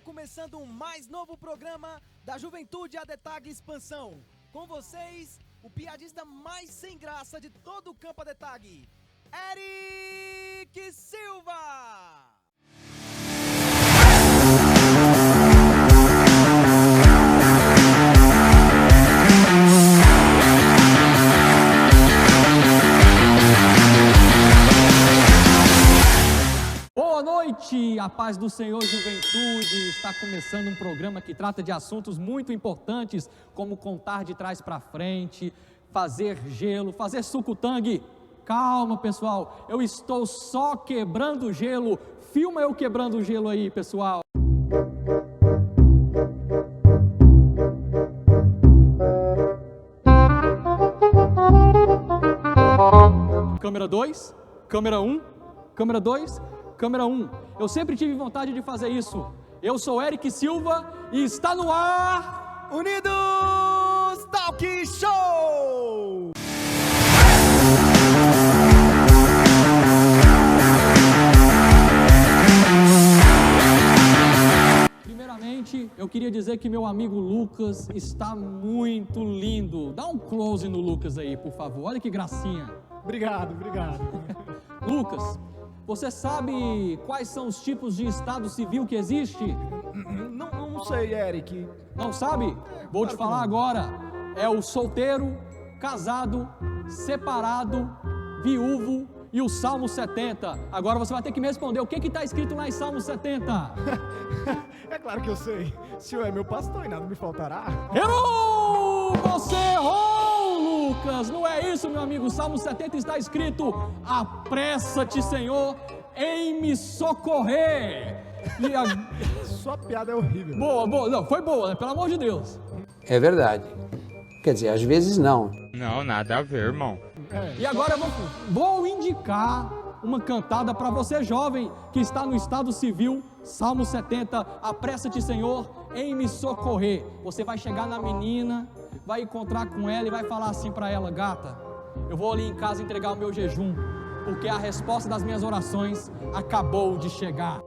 Começando um mais novo programa da Juventude ADTAG Expansão. Com vocês, o piadista mais sem graça de todo o campo ADTAG, Eric Silva! Boa noite, a paz do Senhor, Juventude. Está começando um programa que trata de assuntos muito importantes, como contar de trás para frente, fazer gelo, fazer suco-tangue. Calma, pessoal, eu estou só quebrando o gelo. Filma eu quebrando o gelo aí, pessoal. Câmera 2, câmera 1, câmera 2... Câmera 1, eu sempre tive vontade de fazer isso. Eu sou Eric Silva e está no ar... Unidos Talk Show! Primeiramente, eu queria dizer que meu amigo Lucas está muito lindo. Dá um close no Lucas aí, por favor. Olha que gracinha. Obrigado. Lucas, você sabe quais são os tipos de estado civil que existe? Não sei, Eric. Não sabe? Vou te falar agora. É o solteiro, casado, separado, viúvo e o Salmo 70. Agora você vai ter que me responder. O que está escrito lá em Salmo 70? É claro que eu sei. O Senhor é meu pastor e nada me faltará. Errou! Você errou, Lucas! Não é isso, meu amigo. O Salmo 70 está escrito: apressa-te, Senhor, em me socorrer. E Sua piada é horrível. Boa. Não, foi boa, né? Pelo amor de Deus. É verdade. Quer dizer, às vezes não. Não, nada a ver, irmão. E agora eu vou indicar uma cantada para você jovem que está no estado civil, Salmo 70, apressa-te, Senhor, em me socorrer. Você vai chegar na menina, vai encontrar com ela e vai falar assim para ela: gata, eu vou ali em casa entregar o meu jejum, porque a resposta das minhas orações acabou de chegar.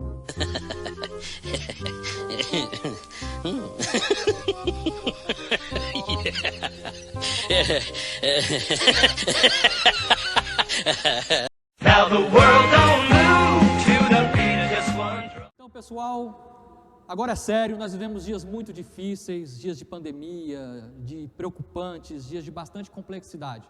Now the world don't move to the beat of just one drum. Então, pessoal, agora é sério, nós vivemos dias muito difíceis, dias de pandemia, de preocupantes, dias de bastante complexidade.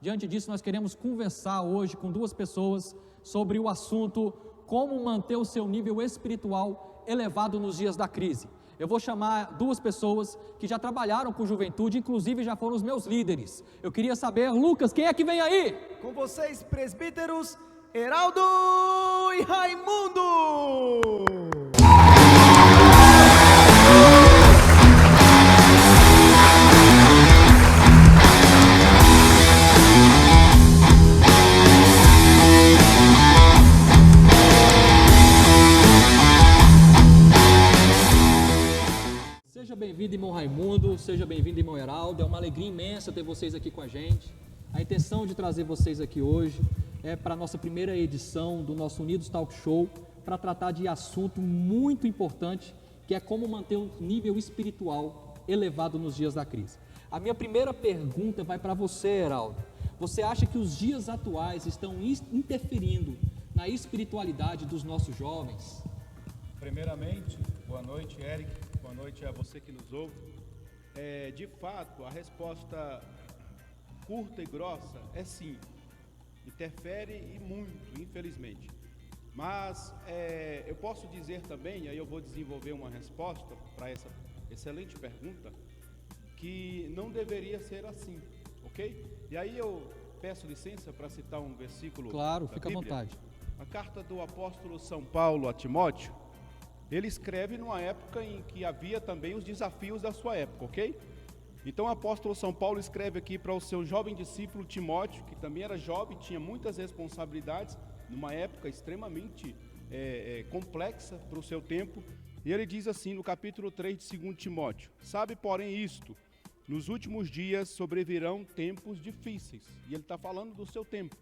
Diante disso, nós queremos conversar hoje com duas pessoas sobre o assunto como manter o seu nível espiritual elevado nos dias da crise. Eu vou chamar duas pessoas que já trabalharam com juventude, inclusive já foram os meus líderes. Eu queria saber, Lucas, quem é que vem aí? Com vocês, presbíteros Heraldo e Raimundo! Seja bem-vindo, irmão Raimundo, seja bem-vindo, irmão Heraldo. É uma alegria imensa ter vocês aqui com a gente. A intenção de trazer vocês aqui hoje é para a nossa primeira edição do nosso Unidos Talk Show, para tratar de assunto muito importante, que é como manter um nível espiritual elevado nos dias da crise. A minha primeira pergunta vai para você, Heraldo. Você acha que os dias atuais estão interferindo na espiritualidade dos nossos jovens? Primeiramente, boa noite, Eric. Boa noite a você que nos ouve. De fato, a resposta curta e grossa é sim. Interfere e muito, infelizmente. Mas eu posso dizer também, aí eu vou desenvolver uma resposta para essa excelente pergunta, que não deveria ser assim, ok? E aí eu peço licença para citar um versículo. Claro, da fica à Bíblia. vontade. A carta do apóstolo São Paulo a Timóteo, ele escreve numa época em que havia também os desafios da sua época, ok? Então o apóstolo São Paulo escreve aqui para o seu jovem discípulo Timóteo, que também era jovem, tinha muitas responsabilidades, numa época extremamente complexa para o seu tempo. E ele diz assim no capítulo 3 de 2 Timóteo: sabe, porém, isto, nos últimos dias sobrevirão tempos difíceis. E ele está falando do seu tempo.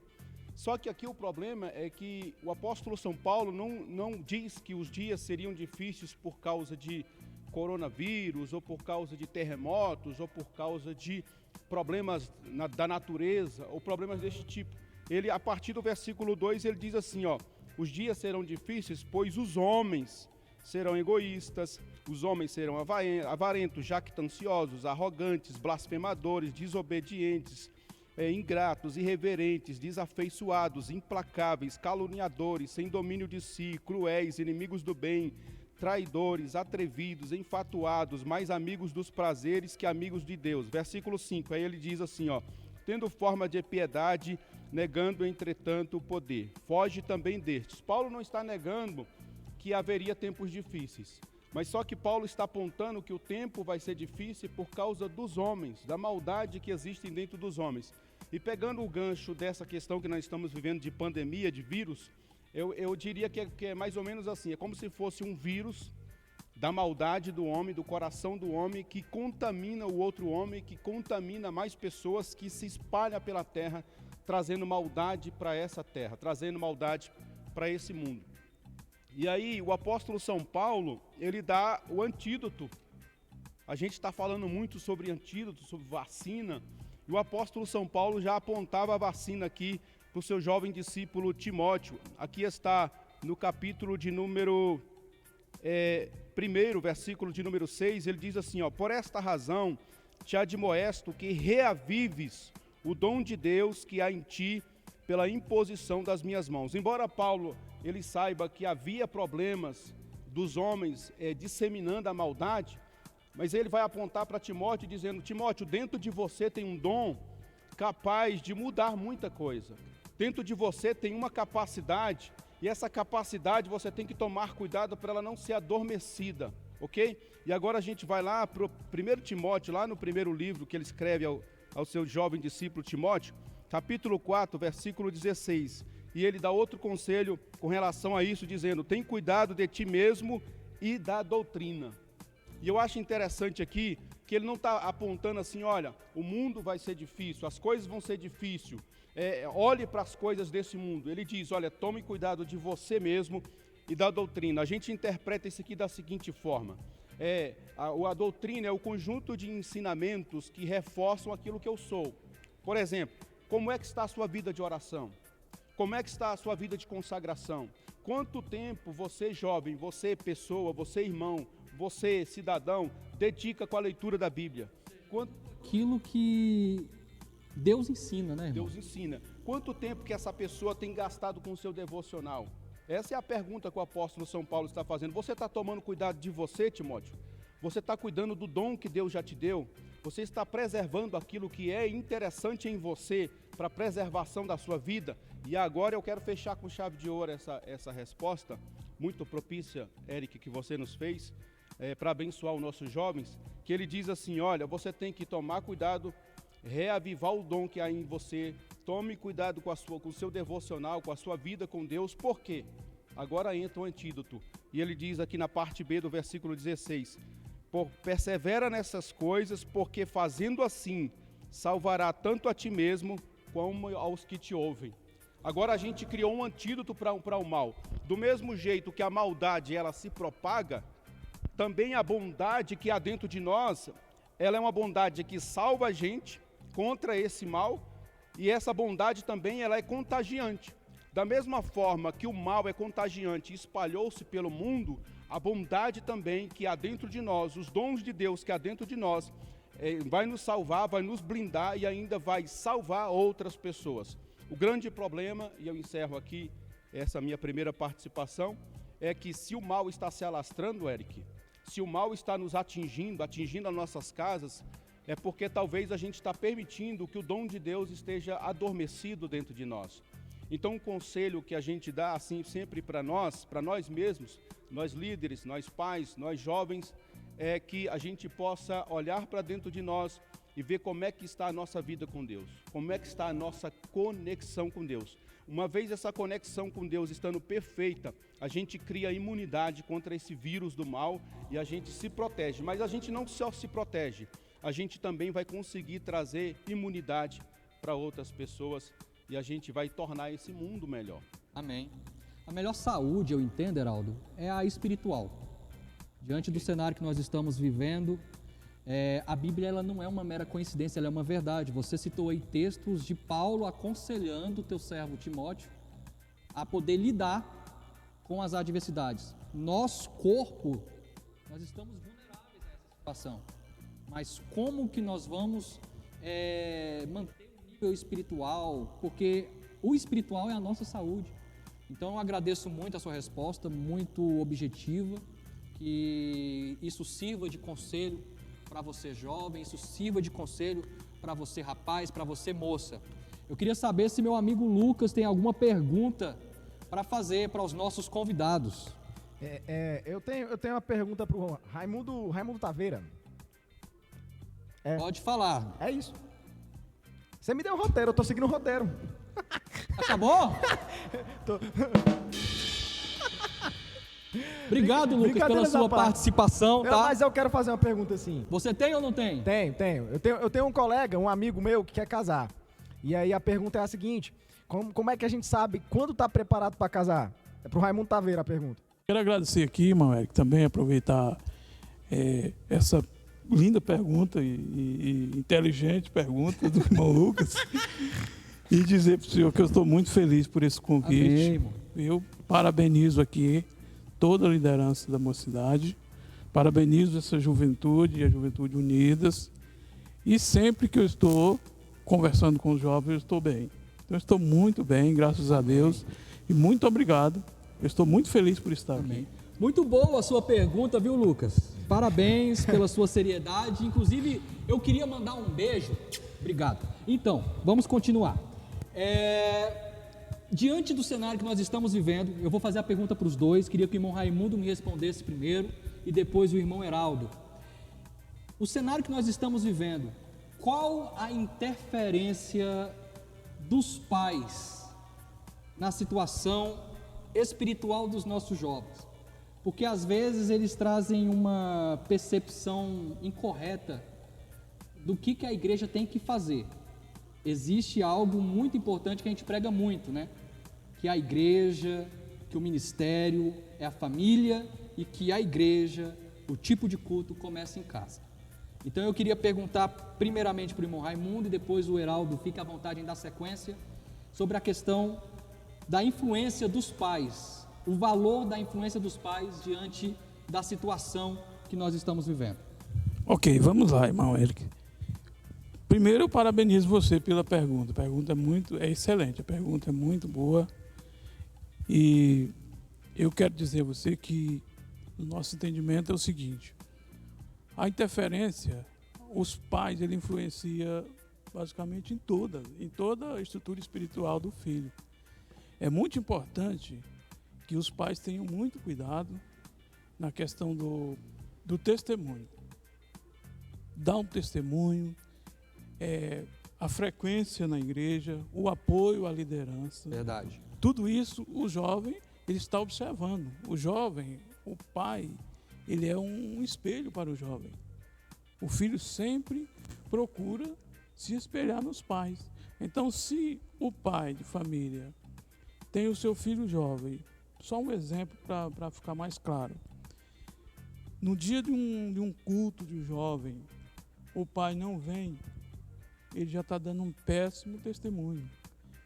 Só que aqui o problema é que o apóstolo São Paulo não diz que os dias seriam difíceis por causa de coronavírus, ou por causa de terremotos, ou por causa de problemas da natureza, ou problemas deste tipo. Ele, a partir do versículo 2, ele diz assim, ó: os dias serão difíceis, pois os homens serão egoístas, os homens serão avarentos, jactanciosos, arrogantes, blasfemadores, desobedientes, ingratos, irreverentes, desafeiçoados, implacáveis, caluniadores, sem domínio de si, cruéis, inimigos do bem, traidores, atrevidos, enfatuados, mais amigos dos prazeres que amigos de Deus. Versículo 5, aí ele diz assim, ó: tendo forma de piedade, negando, entretanto, o poder. Foge também destes. Paulo não está negando que haveria tempos difíceis, mas só que Paulo está apontando que o tempo vai ser difícil por causa dos homens, da maldade que existe dentro dos homens. E pegando o gancho dessa questão que nós estamos vivendo de pandemia, de vírus, eu diria que é mais ou menos assim, é como se fosse um vírus da maldade do homem, do coração do homem, que contamina o outro homem, que contamina mais pessoas, que se espalha pela terra, trazendo maldade para essa terra, trazendo maldade para esse mundo. E aí o apóstolo São Paulo, ele dá o antídoto. A gente está falando muito sobre antídoto, sobre vacina, e o apóstolo São Paulo já apontava a vacina aqui para o seu jovem discípulo Timóteo. Aqui está no capítulo de número 1, versículo de número 6, ele diz assim, ó: por esta razão te admoesto que reavives o dom de Deus que há em ti pela imposição das minhas mãos. Embora Paulo ele saiba que havia problemas dos homens disseminando a maldade, mas ele vai apontar para Timóteo dizendo: Timóteo, dentro de você tem um dom capaz de mudar muita coisa. Dentro de você tem uma capacidade, e essa capacidade você tem que tomar cuidado para ela não ser adormecida, ok? E agora a gente vai lá para o 1 Timóteo, lá no primeiro livro que ele escreve ao seu jovem discípulo Timóteo, capítulo 4, versículo 16. E ele dá outro conselho com relação a isso, dizendo: tem cuidado de ti mesmo e da doutrina. E eu acho interessante aqui que ele não está apontando assim, olha, o mundo vai ser difícil, as coisas vão ser difíceis, olhe para as coisas desse mundo. Ele diz, olha, tome cuidado de você mesmo e da doutrina. A gente interpreta isso aqui da seguinte forma: a doutrina é o conjunto de ensinamentos que reforçam aquilo que eu sou. Por exemplo, como é que está a sua vida de oração? Como é que está a sua vida de consagração? Quanto tempo você, jovem, você, pessoa, você, irmão, você, cidadão, dedica com a leitura da Bíblia? Aquilo que Deus ensina, né, irmão? Deus ensina. Quanto tempo que essa pessoa tem gastado com o seu devocional? Essa é a pergunta que o apóstolo São Paulo está fazendo. Você está tomando cuidado de você, Timóteo? Você está cuidando do dom que Deus já te deu? Você está preservando aquilo que é interessante em você para a preservação da sua vida? E agora eu quero fechar com chave de ouro essa resposta, muito propícia, Eric, que você nos fez, para abençoar os nossos jovens, que ele diz assim, olha, você tem que tomar cuidado, reavivar o dom que há em você, tome cuidado com o seu devocional, com a sua vida com Deus. Por quê? Agora entra o antídoto, e ele diz aqui na parte B do versículo 16, persevera nessas coisas, porque fazendo assim, salvará tanto a ti mesmo, como aos que te ouvem. Agora a gente criou um antídoto para o mal. Do mesmo jeito que a maldade ela se propaga, também a bondade que há dentro de nós, ela é uma bondade que salva a gente contra esse mal, e essa bondade também ela é contagiante. Da mesma forma que o mal é contagiante e espalhou-se pelo mundo, a bondade também que há dentro de nós, os dons de Deus que há dentro de nós, vai nos salvar, vai nos blindar e ainda vai salvar outras pessoas. O grande problema, e eu encerro aqui, essa minha primeira participação, é que se o mal está se alastrando, Eric, se o mal está nos atingindo as nossas casas, é porque talvez a gente está permitindo que o dom de Deus esteja adormecido dentro de nós. Então, um conselho que a gente dá assim sempre para nós mesmos, nós líderes, nós pais, nós jovens, é que a gente possa olhar para dentro de nós e ver como é que está a nossa vida com Deus, como é que está a nossa conexão com Deus. Uma vez essa conexão com Deus estando perfeita, a gente cria imunidade contra esse vírus do mal e a gente se protege. Mas a gente não só se protege, a gente também vai conseguir trazer imunidade para outras pessoas e a gente vai tornar esse mundo melhor. Amém. A melhor saúde, eu entendo, Heraldo, é a espiritual. Diante do cenário que nós estamos vivendo, a Bíblia ela não é uma mera coincidência, ela é uma verdade. Você citou aí textos de Paulo aconselhando o teu servo Timóteo a poder lidar com as adversidades. Nosso corpo, nós estamos vulneráveis a essa situação. Mas como que nós vamos manter o nível espiritual? Porque o espiritual é a nossa saúde. Então eu agradeço muito a sua resposta, muito objetiva, que isso sirva de conselho para você jovem, isso sirva de conselho para você rapaz, para você moça. Eu queria saber se meu amigo Lucas tem alguma pergunta para fazer para os nossos convidados. Eu tenho uma pergunta para o Raimundo Taveira. Pode falar. É isso. Você me deu o roteiro, eu tô seguindo o roteiro. Acabou? Obrigado, Lucas, pela sua participação, tá? Mas eu quero fazer uma pergunta assim. Você tem ou não tem? Tenho. Eu tenho um colega, um amigo meu que quer casar. E aí a pergunta é a seguinte: como é que a gente sabe quando tá preparado para casar? É pro Raimundo Taveira a pergunta. Quero agradecer aqui, irmão Eric, também aproveitar essa linda pergunta e inteligente pergunta do irmão Lucas e dizer para o senhor que eu estou muito feliz por esse convite. Amém, irmão. Eu parabenizo aqui toda a liderança da mocidade, parabenizo essa juventude e a Juventude Unidas, e sempre que eu estou conversando com os jovens, eu estou bem. Então eu estou muito bem, graças a Deus, e muito obrigado. Eu estou muito feliz por estar aqui. Muito boa a sua pergunta, viu, Lucas? Parabéns pela sua seriedade. Inclusive, eu queria mandar um beijo. Obrigado. Então, vamos continuar. Diante do cenário que nós estamos vivendo, eu vou fazer a pergunta para os dois. Queria que o irmão Raimundo me respondesse primeiro e depois o irmão Heraldo. O cenário que nós estamos vivendo, qual a interferência dos pais na situação espiritual dos nossos jovens? Porque às vezes eles trazem uma percepção incorreta do que a igreja tem que fazer. Existe algo muito importante que a gente prega muito, né? Que a igreja, que o ministério é a família e que a igreja, o tipo de culto começa em casa. Então eu queria perguntar primeiramente para o irmão Raimundo e depois o Heraldo, fique à vontade em dar sequência, sobre a questão da influência dos pais, o valor da influência dos pais diante da situação que nós estamos vivendo. Ok, vamos lá, irmão Eric. Primeiro, eu parabenizo você pela pergunta. A pergunta é excelente, a pergunta é muito boa. E eu quero dizer a você que o nosso entendimento é o seguinte: a interferência, os pais, ele influencia basicamente em toda a estrutura espiritual do filho. É muito importante que os pais tenham muito cuidado na questão do testemunho. Dar um testemunho, a frequência na igreja, o apoio à liderança. Verdade. Tudo isso o jovem ele está observando. O jovem, o pai, ele é um espelho para o jovem. O filho sempre procura se espelhar nos pais. Então, se o pai de família tem o seu filho jovem, só um exemplo para ficar mais claro. No dia de um culto de jovem, o pai não vem, ele já está dando um péssimo testemunho,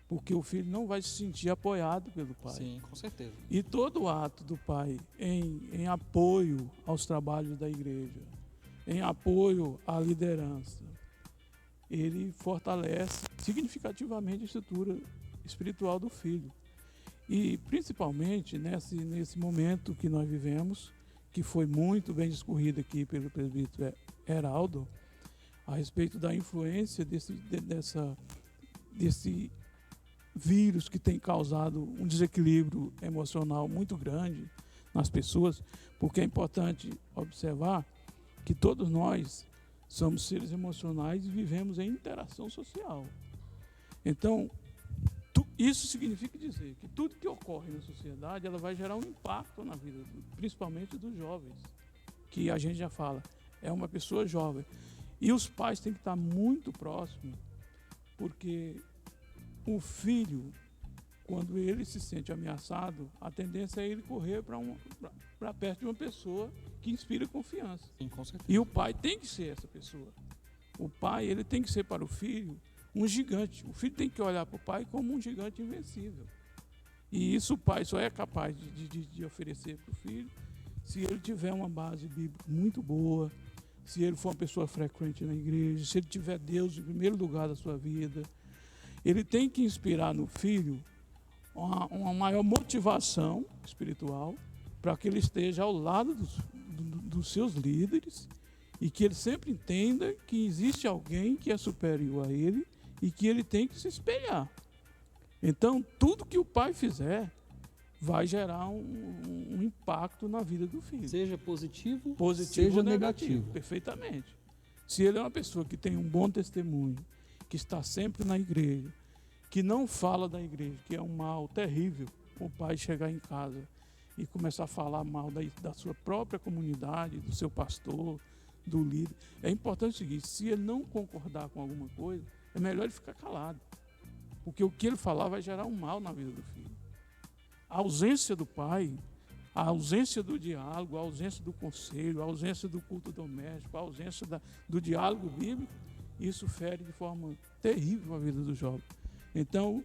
porque o filho não vai se sentir apoiado pelo pai. Sim, com certeza. E todo ato do pai em apoio aos trabalhos da igreja, em apoio à liderança, ele fortalece significativamente a estrutura espiritual do filho. E principalmente nesse momento que nós vivemos, que foi muito bem discorrido aqui pelo presbítero Heraldo, a respeito da influência desse vírus que tem causado um desequilíbrio emocional muito grande nas pessoas, porque é importante observar que todos nós somos seres emocionais e vivemos em interação social. Então, isso significa dizer que tudo que ocorre na sociedade, ela vai gerar um impacto na vida, principalmente dos jovens, que a gente já fala, é uma pessoa jovem. E os pais têm que estar muito próximos, porque o filho, quando ele se sente ameaçado, a tendência é ele correr para perto de uma pessoa que inspira confiança. Sim, com certeza. E o pai tem que ser essa pessoa. O pai, ele tem que ser para o filho um gigante. O filho tem que olhar para o pai como um gigante invencível. E isso o pai só é capaz de oferecer para o filho se ele tiver uma base bíblica muito boa, se ele for uma pessoa frequente na igreja, se ele tiver Deus em primeiro lugar da sua vida. Ele tem que inspirar no filho uma maior motivação espiritual para que ele esteja ao lado dos seus líderes e que ele sempre entenda que existe alguém que é superior a ele e que ele tem que se espelhar. Então, tudo que o pai fizer vai gerar um impacto na vida do filho. Seja positivo, Positivo seja ou negativo. Perfeitamente. Se ele é uma pessoa que tem um bom testemunho, que está sempre na igreja, que não fala da igreja, que é um mal terrível, o pai chegar em casa e começar a falar mal da sua própria comunidade, do seu pastor, do líder. É importante o seguinte, se ele não concordar com alguma coisa, é melhor ele ficar calado, porque o que ele falar vai gerar um mal na vida do filho. A ausência do pai, a ausência do diálogo, a ausência do conselho, a ausência do culto doméstico, a ausência do diálogo bíblico, isso fere de forma terrível a vida do jovem. Então,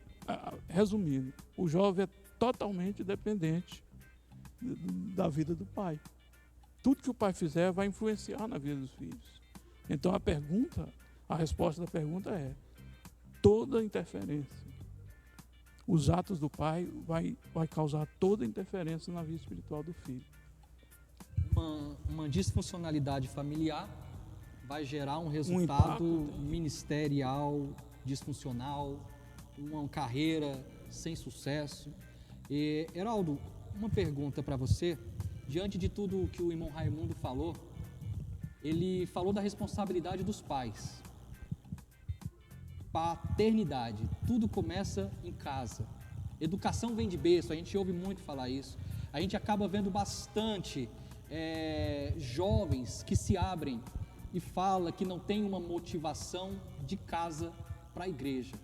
resumindo, o jovem é totalmente dependente da vida do pai. Tudo que o pai fizer vai influenciar na vida dos filhos. Então, a resposta da pergunta é: toda interferência, os atos do pai vai causar toda interferência na vida espiritual do filho. Uma disfuncionalidade familiar vai gerar um resultado ministerial disfuncional, uma carreira sem sucesso. E, Heraldo, uma pergunta para você. Diante de tudo que o irmão Raimundo falou, ele falou da responsabilidade dos pais. Paternidade, tudo começa em casa. Educação vem de berço, a gente ouve muito falar isso. A gente acaba vendo bastante jovens que se abrem e falam que não tem uma motivação de casa para a igreja.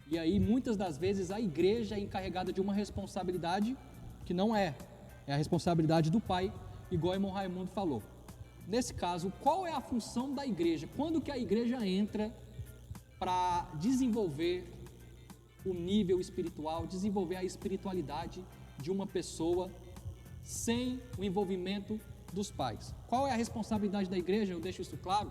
E aí, muitas das vezes, a igreja é encarregada de uma responsabilidade que não é a responsabilidade do pai, igual o irmão Raimundo falou. Nesse caso, qual é a função da igreja? Quando que a igreja entra para desenvolver o nível espiritual, desenvolver a espiritualidade de uma pessoa sem o envolvimento dos pais? Qual é a responsabilidade da igreja? Eu deixo isso claro,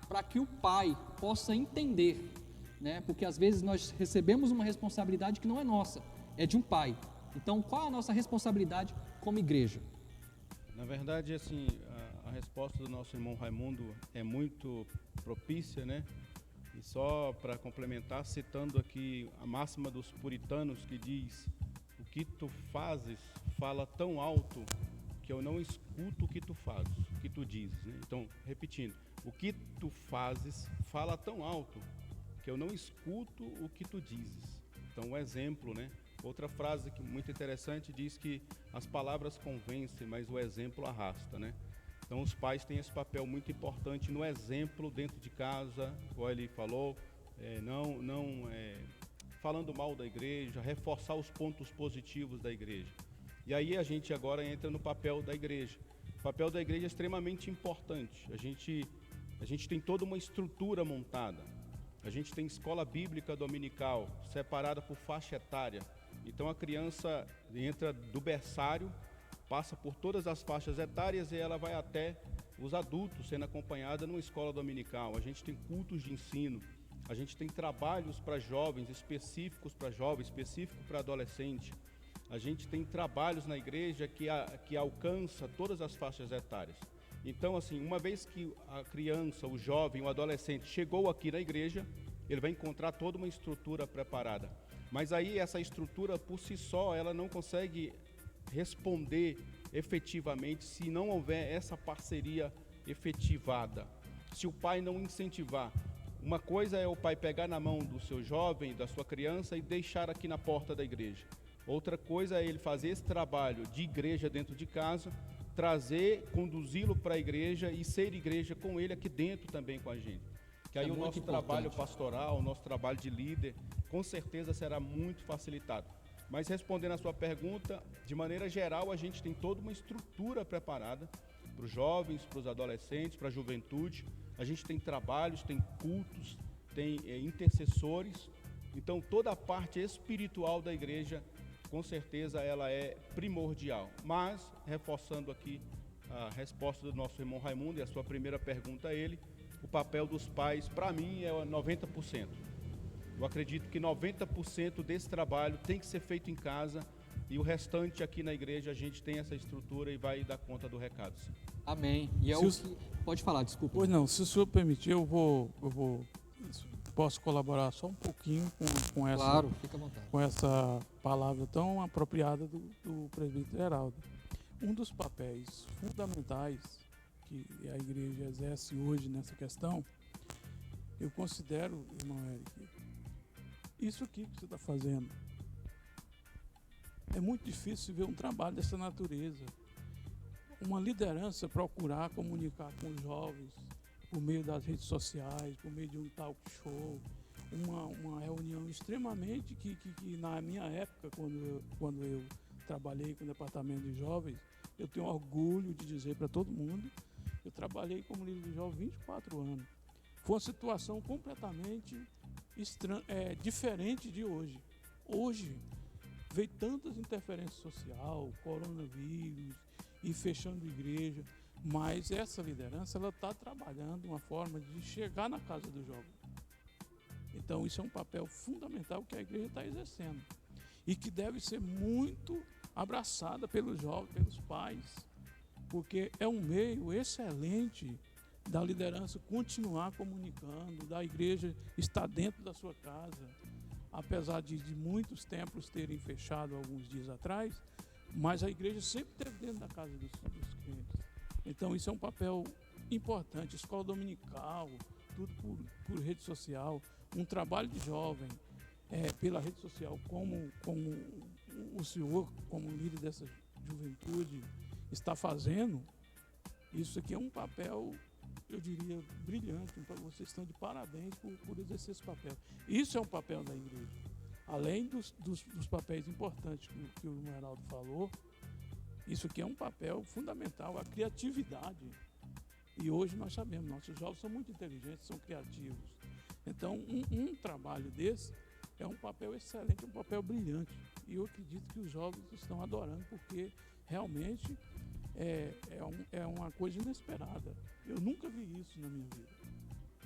para que o pai possa entender, né? Porque às vezes nós recebemos uma responsabilidade que não é nossa, é de um pai. Então, qual é a nossa responsabilidade como igreja? Na verdade, assim, a resposta do nosso irmão Raimundo é muito propícia, né? E só para complementar, citando aqui a máxima dos puritanos que diz: o que tu fazes fala tão alto que eu não escuto o que tu fazes, o que tu dizes, né? Então, repetindo, o que tu fazes fala tão alto que eu não escuto o que tu dizes. Então, um exemplo, né? Outra frase que muito interessante diz que as palavras convencem, mas o exemplo arrasta, né? Então, os pais têm esse papel muito importante no exemplo dentro de casa, como ele falou, não falando mal da igreja, reforçar os pontos positivos da igreja. E aí a gente agora entra no papel da igreja. O papel da igreja é extremamente importante. A gente tem toda uma estrutura montada. A gente tem escola bíblica dominical, separada por faixa etária. Então a criança entra do berçário, passa por todas as faixas etárias e ela vai até os adultos, sendo acompanhada numa escola dominical. A gente tem cultos de ensino, a gente tem trabalhos para jovens, específicos para jovens, específicos para adolescente. a gente tem trabalhos na igreja que alcança todas as faixas etárias. Então, assim, uma vez que a criança, o jovem, o adolescente chegou aqui na igreja, ele vai encontrar toda uma estrutura preparada. Mas aí essa estrutura por si só, ela não consegue responder efetivamente se não houver essa parceria efetivada. Se o pai não incentivar. Uma coisa é o pai pegar na mão do seu jovem, da sua criança e deixar aqui na porta da igreja. Outra coisa é ele fazer esse trabalho de igreja dentro de casa, trazer, conduzi-lo para a igreja e ser igreja com ele aqui dentro também com a gente. Que aí o nosso trabalho pastoral, o nosso trabalho de líder, com certeza será muito facilitado. Mas respondendo a sua pergunta, de maneira geral, a gente tem toda uma estrutura preparada para os jovens, para os adolescentes, para a juventude. A gente tem trabalhos, tem cultos, tem intercessores. Então, toda a parte espiritual da igreja, com certeza, ela é primordial. Mas, reforçando aqui a resposta do nosso irmão Raimundo e a sua primeira pergunta a ele, o papel dos pais, para mim, é 90%. Eu acredito que 90% desse trabalho tem que ser feito em casa e o restante aqui na igreja a gente tem essa estrutura e vai dar conta do recado. Sim. Amém. E é o que... Pode falar, desculpa. Pois não, se o senhor permitir, posso colaborar só um pouquinho com essa, claro, fica à vontade. Com essa palavra tão apropriada do presbítero Heraldo. Um dos papéis fundamentais que a igreja exerce hoje nessa questão, eu considero, irmão Eric, isso aqui que você está fazendo. É muito difícil ver um trabalho dessa natureza. Uma liderança procurar comunicar com os jovens por meio das redes sociais, por meio de um talk show, uma reunião extremamente que na minha época, quando eu trabalhei com o departamento de jovens, eu tenho orgulho de dizer para todo mundo, eu trabalhei como líder de jovens 24 anos. Foi uma situação completamente diferente de hoje. Hoje, veio tantas interferências sociais, coronavírus, e fechando igreja, mas essa liderança ela está trabalhando uma forma de chegar na casa do jovem. Então isso é um papel fundamental que a igreja está exercendo e que deve ser muito abraçada pelos jovens, pelos pais, porque é um meio excelente da liderança continuar comunicando, da igreja estar dentro da sua casa, apesar de muitos templos terem fechado alguns dias atrás, mas a igreja sempre esteve dentro da casa dos crentes. Então isso é um papel importante, escola dominical, tudo por rede social, um trabalho de jovem pela rede social, como o senhor, como líder dessa juventude, está fazendo. Isso aqui é um papel, eu diria, brilhante. Vocês estão de parabéns por exercer esse papel. Isso é um papel da igreja. Além dos papéis importantes que o Heraldo falou, isso aqui é um papel fundamental, a criatividade. E hoje nós sabemos, nossos jovens são muito inteligentes, são criativos. Então, um trabalho desse é um papel excelente, um papel brilhante. E eu acredito que os jovens estão adorando, porque realmente é uma coisa inesperada. Eu nunca vi isso na minha vida.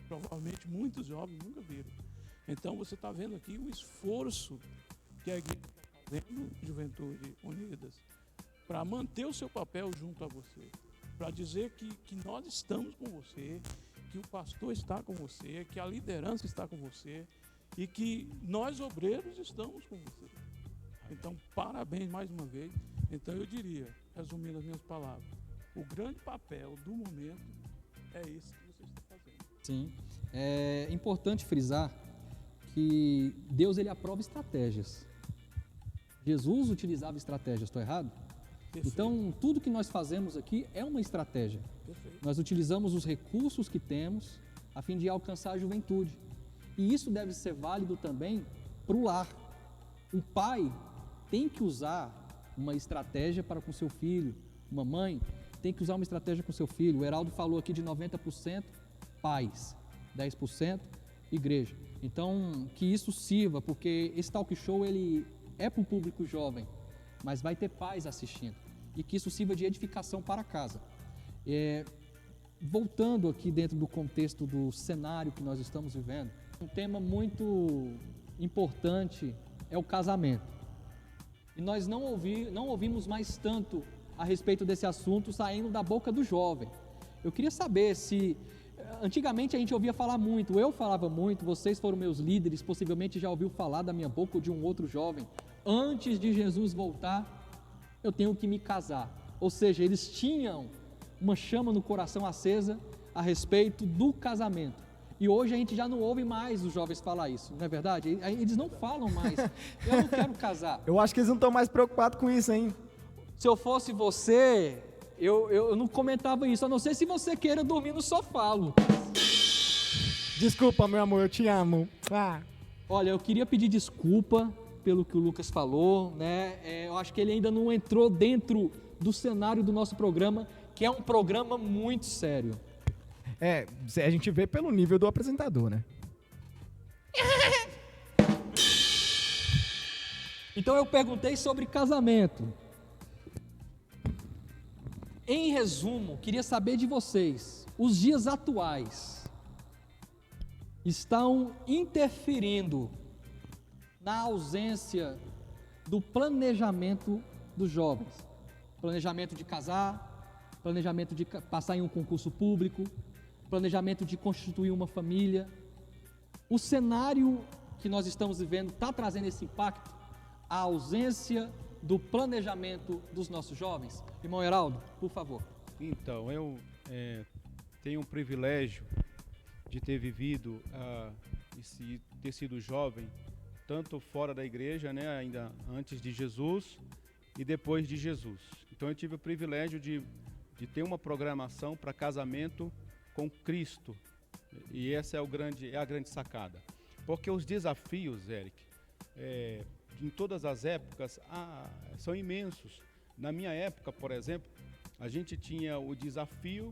Provavelmente muitos jovens nunca viram. Então você está vendo aqui o esforço que a igreja está fazendo, Juventude Unidas, para manter o seu papel junto a você, para dizer que nós estamos com você, que o pastor está com você, que a liderança está com você e que nós obreiros estamos com você. Então, parabéns mais uma vez. Então eu diria, resumindo as minhas palavras, o grande papel do momento é esse que você está fazendo. Sim, é importante frisar que Deus ele aprova estratégias. Jesus utilizava estratégias, estou errado? Perfeito. Então, tudo que nós fazemos aqui é uma estratégia. Perfeito. Nós utilizamos os recursos que temos a fim de alcançar a juventude. E isso deve ser válido também para o lar. O pai tem que usar uma estratégia para com seu filho. Uma mãe tem que usar uma estratégia com seu filho. O Heraldo falou aqui de 90% pais, 10% igreja. Então, que isso sirva, porque esse talk show ele é para o público jovem, mas vai ter pais assistindo. E que isso sirva de edificação para casa. Voltando aqui dentro do contexto do cenário que nós estamos vivendo, um tema muito importante é o casamento. E nós não ouvimos mais tanto a respeito desse assunto saindo da boca do jovem. Eu queria saber se, antigamente a gente ouvia falar muito, eu falava muito, vocês foram meus líderes, possivelmente já ouviu falar da minha boca ou de um outro jovem, antes de Jesus voltar, eu tenho que me casar. Ou seja, eles tinham uma chama no coração acesa a respeito do casamento. E hoje a gente já não ouve mais os jovens falar isso, não é verdade? Eles não falam mais, eu não quero casar. Eu acho que eles não estão mais preocupados com isso, hein? Se eu fosse você, eu não comentava isso, a não ser se você queira dormir no sofá, Lucas. Desculpa, meu amor, eu te amo. Ah. Olha, eu queria pedir desculpa pelo que o Lucas falou, né? Eu acho que ele ainda não entrou dentro do cenário do nosso programa, que é um programa muito sério. A gente vê pelo nível do apresentador, né? Então eu perguntei sobre casamento. Em resumo, queria saber de vocês, os dias atuais estão interferindo na ausência do planejamento dos jovens. Planejamento de casar, planejamento de passar em um concurso público, planejamento de constituir uma família. O cenário que nós estamos vivendo está trazendo esse impacto, a ausência do planejamento dos nossos jovens. Irmão Heraldo, por favor. Então, eu tenho um privilégio de ter vivido e ter sido jovem, tanto fora da igreja, né, ainda antes de Jesus e depois de Jesus. Então eu tive o privilégio de ter uma programação para casamento com Cristo, e essa é a grande sacada, porque os desafios, Eric, em todas as épocas são imensos. Na minha época, por exemplo, a gente tinha o desafio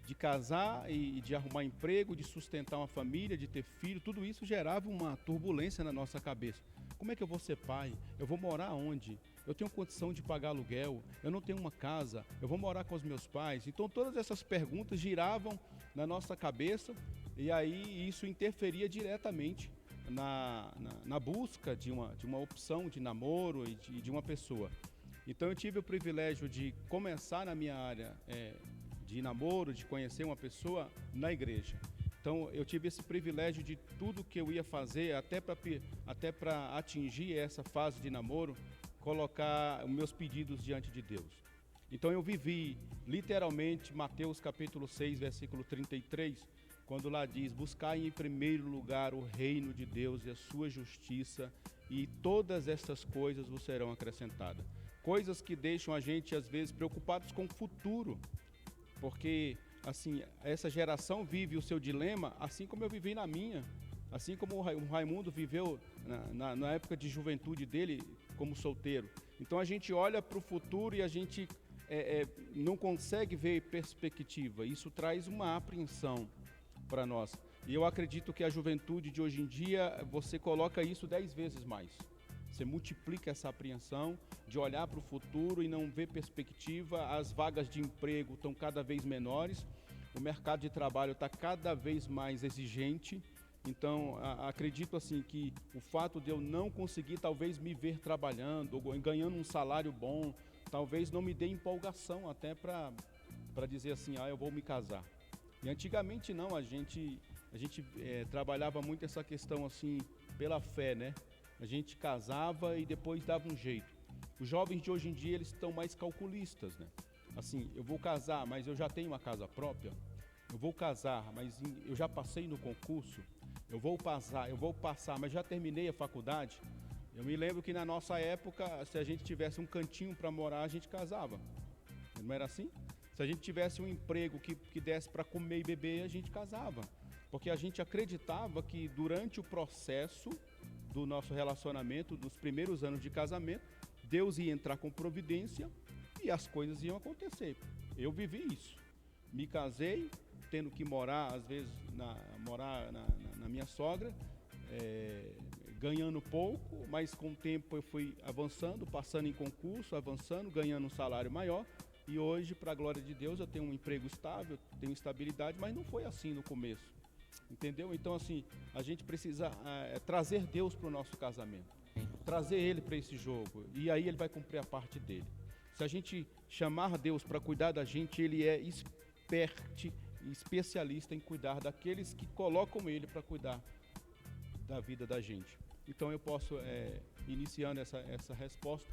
de casar e de arrumar emprego, de sustentar uma família, de ter filho. Tudo isso gerava uma turbulência na nossa cabeça. Como é que eu vou ser pai? Eu vou morar onde? Eu tenho condição de pagar aluguel? Eu não tenho uma casa? Eu vou morar com os meus pais? Então todas essas perguntas giravam na nossa cabeça, e aí isso interferia diretamente na busca de uma opção de namoro e de uma pessoa. Então eu tive o privilégio de começar na minha área de namoro, de conhecer uma pessoa na igreja. Então eu tive esse privilégio de tudo que eu ia fazer, até para atingir essa fase de namoro, colocar os meus pedidos diante de Deus. Então eu vivi literalmente Mateus capítulo 6, versículo 33, quando lá diz: buscai em primeiro lugar o reino de Deus e a sua justiça, e todas essas coisas vos serão acrescentadas. Coisas que deixam a gente às vezes preocupados com o futuro, porque assim, essa geração vive o seu dilema assim como eu vivi na minha, assim como o Raimundo viveu na época de juventude dele como solteiro. Então a gente olha para o futuro e a gente não consegue ver perspectiva. Isso traz uma apreensão para nós. E eu acredito que a juventude de hoje em dia, você coloca isso 10 vezes mais. Você multiplica essa apreensão de olhar para o futuro e não ver perspectiva. As vagas de emprego estão cada vez menores, o mercado de trabalho está cada vez mais exigente. Então, acredito assim que o fato de eu não conseguir talvez me ver trabalhando, ou ganhando um salário bom, talvez não me dê empolgação até para dizer assim, eu vou me casar. E antigamente não, a gente trabalhava muito essa questão assim pela fé, né? A gente casava e depois dava um jeito. Os jovens de hoje em dia, eles estão mais calculistas, né? Assim, eu vou casar, mas eu já tenho uma casa própria. Eu vou casar, mas eu já passei no concurso. Eu vou passar, mas já terminei a faculdade. Eu me lembro que na nossa época, se a gente tivesse um cantinho para morar, a gente casava. Não era assim? Se a gente tivesse um emprego que desse para comer e beber, a gente casava. Porque a gente acreditava que durante o processo do nosso relacionamento, dos primeiros anos de casamento, Deus ia entrar com providência e as coisas iam acontecer. Eu vivi isso. Me casei, tendo que morar, às vezes, na minha sogra, ganhando pouco, mas com o tempo eu fui avançando, passando em concurso, avançando, ganhando um salário maior. E hoje, para a glória de Deus, eu tenho um emprego estável, tenho estabilidade, mas não foi assim no começo. Entendeu? Então, assim, a gente precisa trazer Deus para o nosso casamento. trazer ele para esse jogo, e aí ele vai cumprir a parte dele. Se a gente chamar Deus para cuidar da gente, ele é especialista em cuidar daqueles que colocam ele para cuidar da vida da gente. Então eu posso, iniciando essa resposta,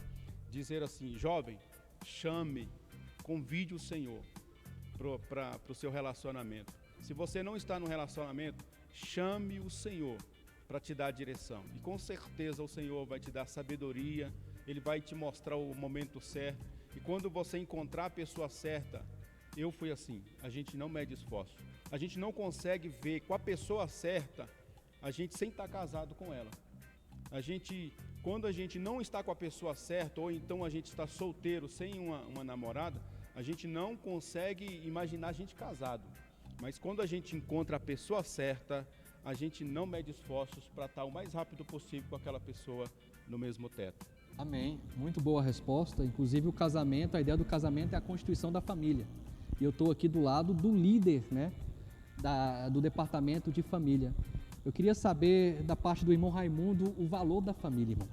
dizer assim: jovem, chame, convide o Senhor para o seu relacionamento. Se você não está no relacionamento, chame o Senhor para te dar a direção. E com certeza o Senhor vai te dar sabedoria, Ele vai te mostrar o momento certo. E quando você encontrar a pessoa certa, eu fui assim, a gente não mede esforço. A gente não consegue ver com a pessoa certa, a gente sem estar casado com ela. Quando a gente não está com a pessoa certa, ou então a gente está solteiro, sem uma namorada, a gente não consegue imaginar a gente casado. Mas quando a gente encontra a pessoa certa, a gente não mede esforços para estar o mais rápido possível com aquela pessoa no mesmo teto. Amém. Muito boa resposta. Inclusive o casamento, a ideia do casamento é a constituição da família. E eu estou aqui do lado do líder, né, do departamento de família. Eu queria saber da parte do irmão Raimundo o valor da família, irmão.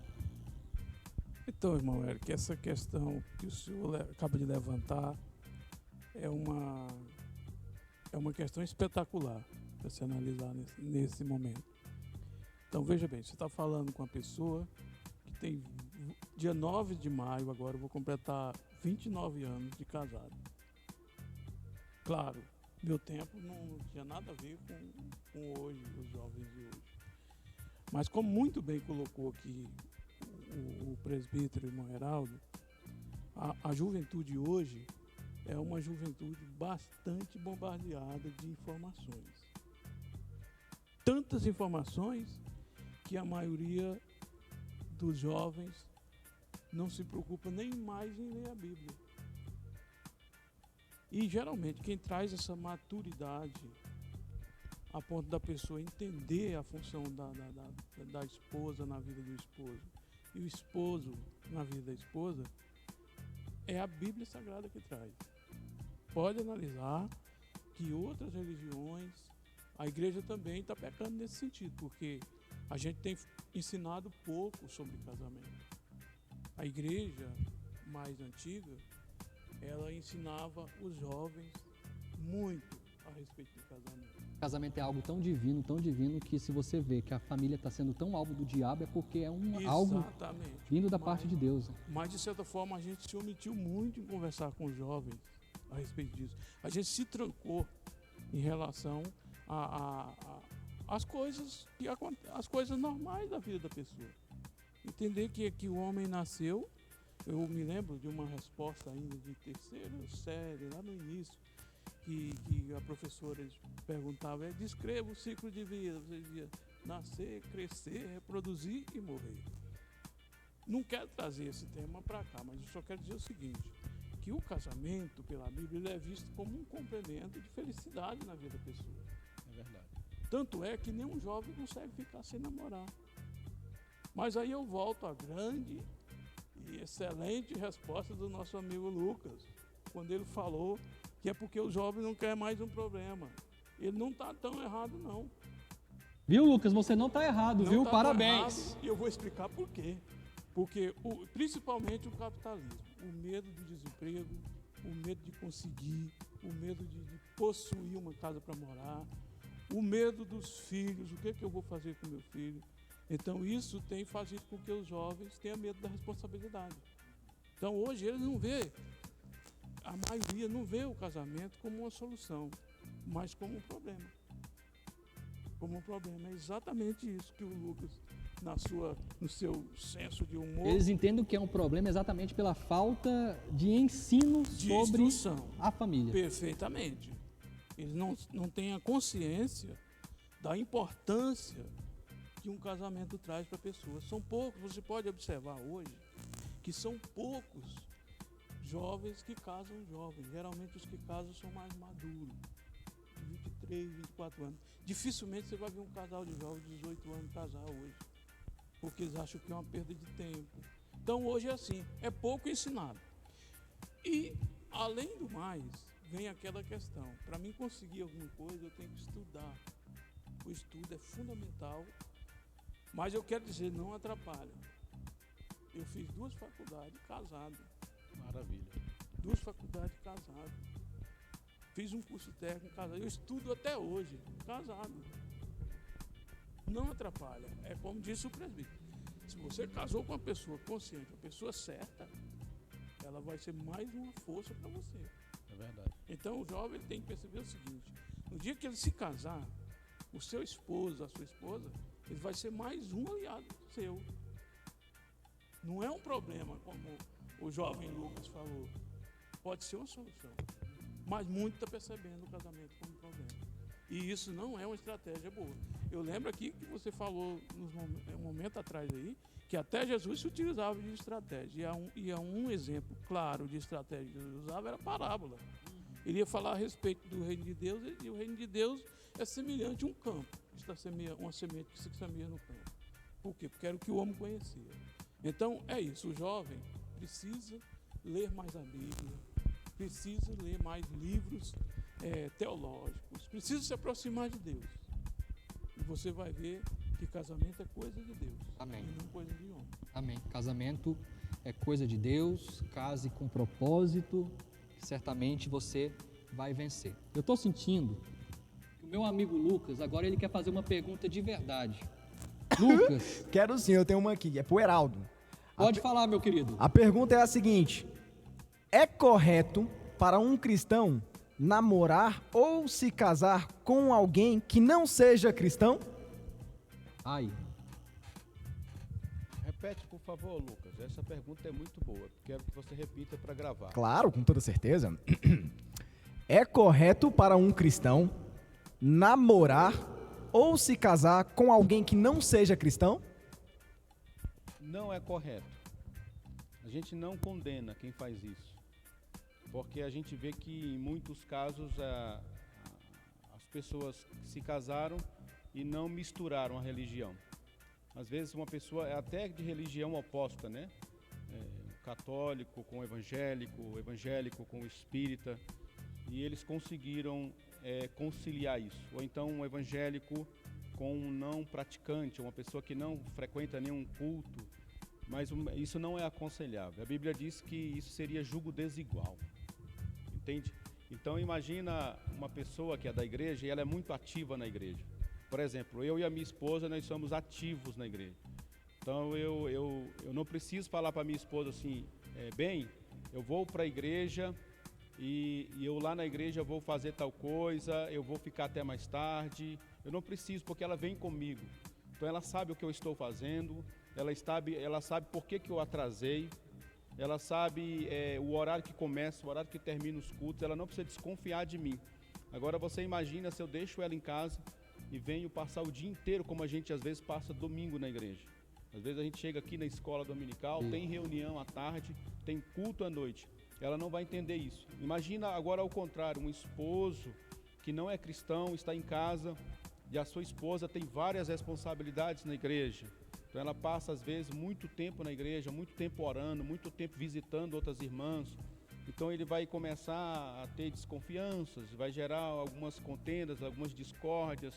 Então, irmão Eric, essa questão que o senhor acaba de levantar é uma questão espetacular para se analisar nesse momento. Então, veja bem, você está falando com uma pessoa que tem, dia 9 de maio, agora eu vou completar 29 anos de casado. Claro, meu tempo não tinha nada a ver com hoje, os jovens de hoje. Mas como muito bem colocou aqui o presbítero irmão Heraldo, a juventude hoje é uma juventude bastante bombardeada de informações. Tantas informações que a maioria dos jovens não se preocupa nem mais em ler a Bíblia. E geralmente quem traz essa maturidade a ponto da pessoa entender a função da esposa na vida do esposo e o esposo na vida da esposa, é a Bíblia Sagrada que traz. Pode analisar que outras religiões, a igreja também está pecando nesse sentido, porque a gente tem ensinado pouco sobre casamento. A igreja mais antiga, ela ensinava os jovens muito a respeito do casamento. O casamento é algo tão divino, que se você vê que a família está sendo tão alvo do diabo, é porque é algo vindo da parte de Deus. Mas, de certa forma, a gente se omitiu muito em conversar com os jovens a respeito disso. A gente se trancou em relação às coisas normais da vida da pessoa. Entender que o homem nasceu. Eu me lembro de uma resposta ainda de terceira série, lá no início, que a professora perguntava: descreva o ciclo de vida. Você dizia: nascer, crescer, reproduzir e morrer. Não quero trazer esse tema para cá, mas eu só quero dizer o seguinte, que o casamento, pela Bíblia, ele é visto como um complemento de felicidade na vida da pessoa. É verdade. Tanto é que nenhum jovem consegue ficar sem namorar. Mas aí eu volto à grande e excelente resposta do nosso amigo Lucas, quando ele falou que é porque o jovem não quer mais um problema. Ele não está tão errado, não. Viu, Lucas? Você não está errado, Não viu? tá Parabéns. E eu vou explicar por quê. Porque principalmente o capitalismo, o medo do desemprego, o medo de conseguir, o medo de possuir uma casa para morar, o medo dos filhos, o que eu vou fazer com meu filho. Então isso tem fazido com que os jovens tenham medo da responsabilidade. Então hoje eles não vê, a maioria não vê o casamento como uma solução, mas como um problema. Como um problema. É exatamente isso que o Lucas, no seu senso de humor... Eles entendem que é um problema exatamente pela falta de ensino sobre a família. Perfeitamente. Eles não têm a consciência da importância que um casamento traz para a pessoa. São poucos, você pode observar hoje, que são poucos jovens que casam jovens. Geralmente os que casam são mais maduros, de 23, 24 anos. Dificilmente você vai ver um casal de jovens de 18 anos casar hoje, porque eles acham que é uma perda de tempo. Então hoje é assim, é pouco ensinado. E, além do mais, vem aquela questão, para mim conseguir alguma coisa eu tenho que estudar. O estudo é fundamental, mas eu quero dizer, não atrapalha. Eu fiz 2 faculdades casado. Maravilha. 2 faculdades casado. Fiz um curso técnico casado. Eu estudo até hoje, casado. Não atrapalha. É como disse o presbítero. Se você casou com uma pessoa consciente, uma pessoa certa, ela vai ser mais uma força para você. É verdade. Então o jovem ele tem que perceber o seguinte: no dia que ele se casar, o seu esposo, a sua esposa, ele vai ser mais um aliado seu. Não é um problema, como o jovem Lucas falou. Pode ser uma solução. Mas muito está percebendo o casamento como problema. E isso não é uma estratégia boa. Eu lembro aqui que você falou um momento atrás aí, que até Jesus se utilizava de estratégia. E um exemplo claro de estratégia que Jesus usava era a parábola. Ele ia falar a respeito do reino de Deus, e o reino de Deus é semelhante a um campo, uma semente que se semeia no campo. Por quê? Porque era o que o homem conhecia. Então, é isso. O jovem precisa ler mais a Bíblia, precisa ler mais livros teológicos, precisa se aproximar de Deus. E você vai ver que casamento é coisa de Deus. Amém. E não coisa de homem. Amém. Casamento é coisa de Deus, case com propósito, que certamente você vai vencer. Eu estou sentindo que o meu amigo Lucas, agora ele quer fazer uma pergunta de verdade. Lucas, Quero sim, eu tenho uma aqui, é pro Heraldo. pode falar, meu querido. A pergunta é a seguinte: é correto para um cristão namorar ou se casar com alguém que não seja cristão? Ai, Repete, por favor, Lucas. Essa pergunta é muito boa. Quero que você repita para gravar. Claro, com toda certeza. É correto para um cristão namorar ou se casar com alguém que não seja cristão? Não é correto. A gente não condena quem faz isso. Porque a gente vê que em muitos casos as pessoas se casaram e não misturaram a religião. Às vezes uma pessoa é até de religião oposta, né? Católico com evangélico com espírita, e eles conseguiram conciliar isso. Ou então um evangélico com um não praticante, uma pessoa que não frequenta nenhum culto, mas isso não é aconselhável. A Bíblia diz que isso seria jugo desigual, entende? Então imagina uma pessoa que é da igreja e ela é muito ativa na igreja. Por exemplo, eu e a minha esposa, nós somos ativos na igreja. Então eu não preciso falar para minha esposa assim, bem, eu vou para a igreja e eu lá na igreja vou fazer tal coisa, eu vou ficar até mais tarde. Eu não preciso, porque ela vem comigo. Então ela sabe o que eu estou fazendo, ela sabe por que eu atrasei, ela sabe o horário que começa, o horário que termina os cultos, ela não precisa desconfiar de mim. Agora você imagina se eu deixo ela em casa e venho passar o dia inteiro, como a gente às vezes passa domingo na igreja. Às vezes a gente chega aqui na escola dominical, tem reunião à tarde, tem culto à noite. Ela não vai entender isso. Imagina agora ao contrário, um esposo que não é cristão, está em casa e a sua esposa tem várias responsabilidades na igreja. Então ela passa às vezes muito tempo na igreja, muito tempo orando, muito tempo visitando outras irmãs. Então ele vai começar a ter desconfianças, vai gerar algumas contendas, algumas discórdias.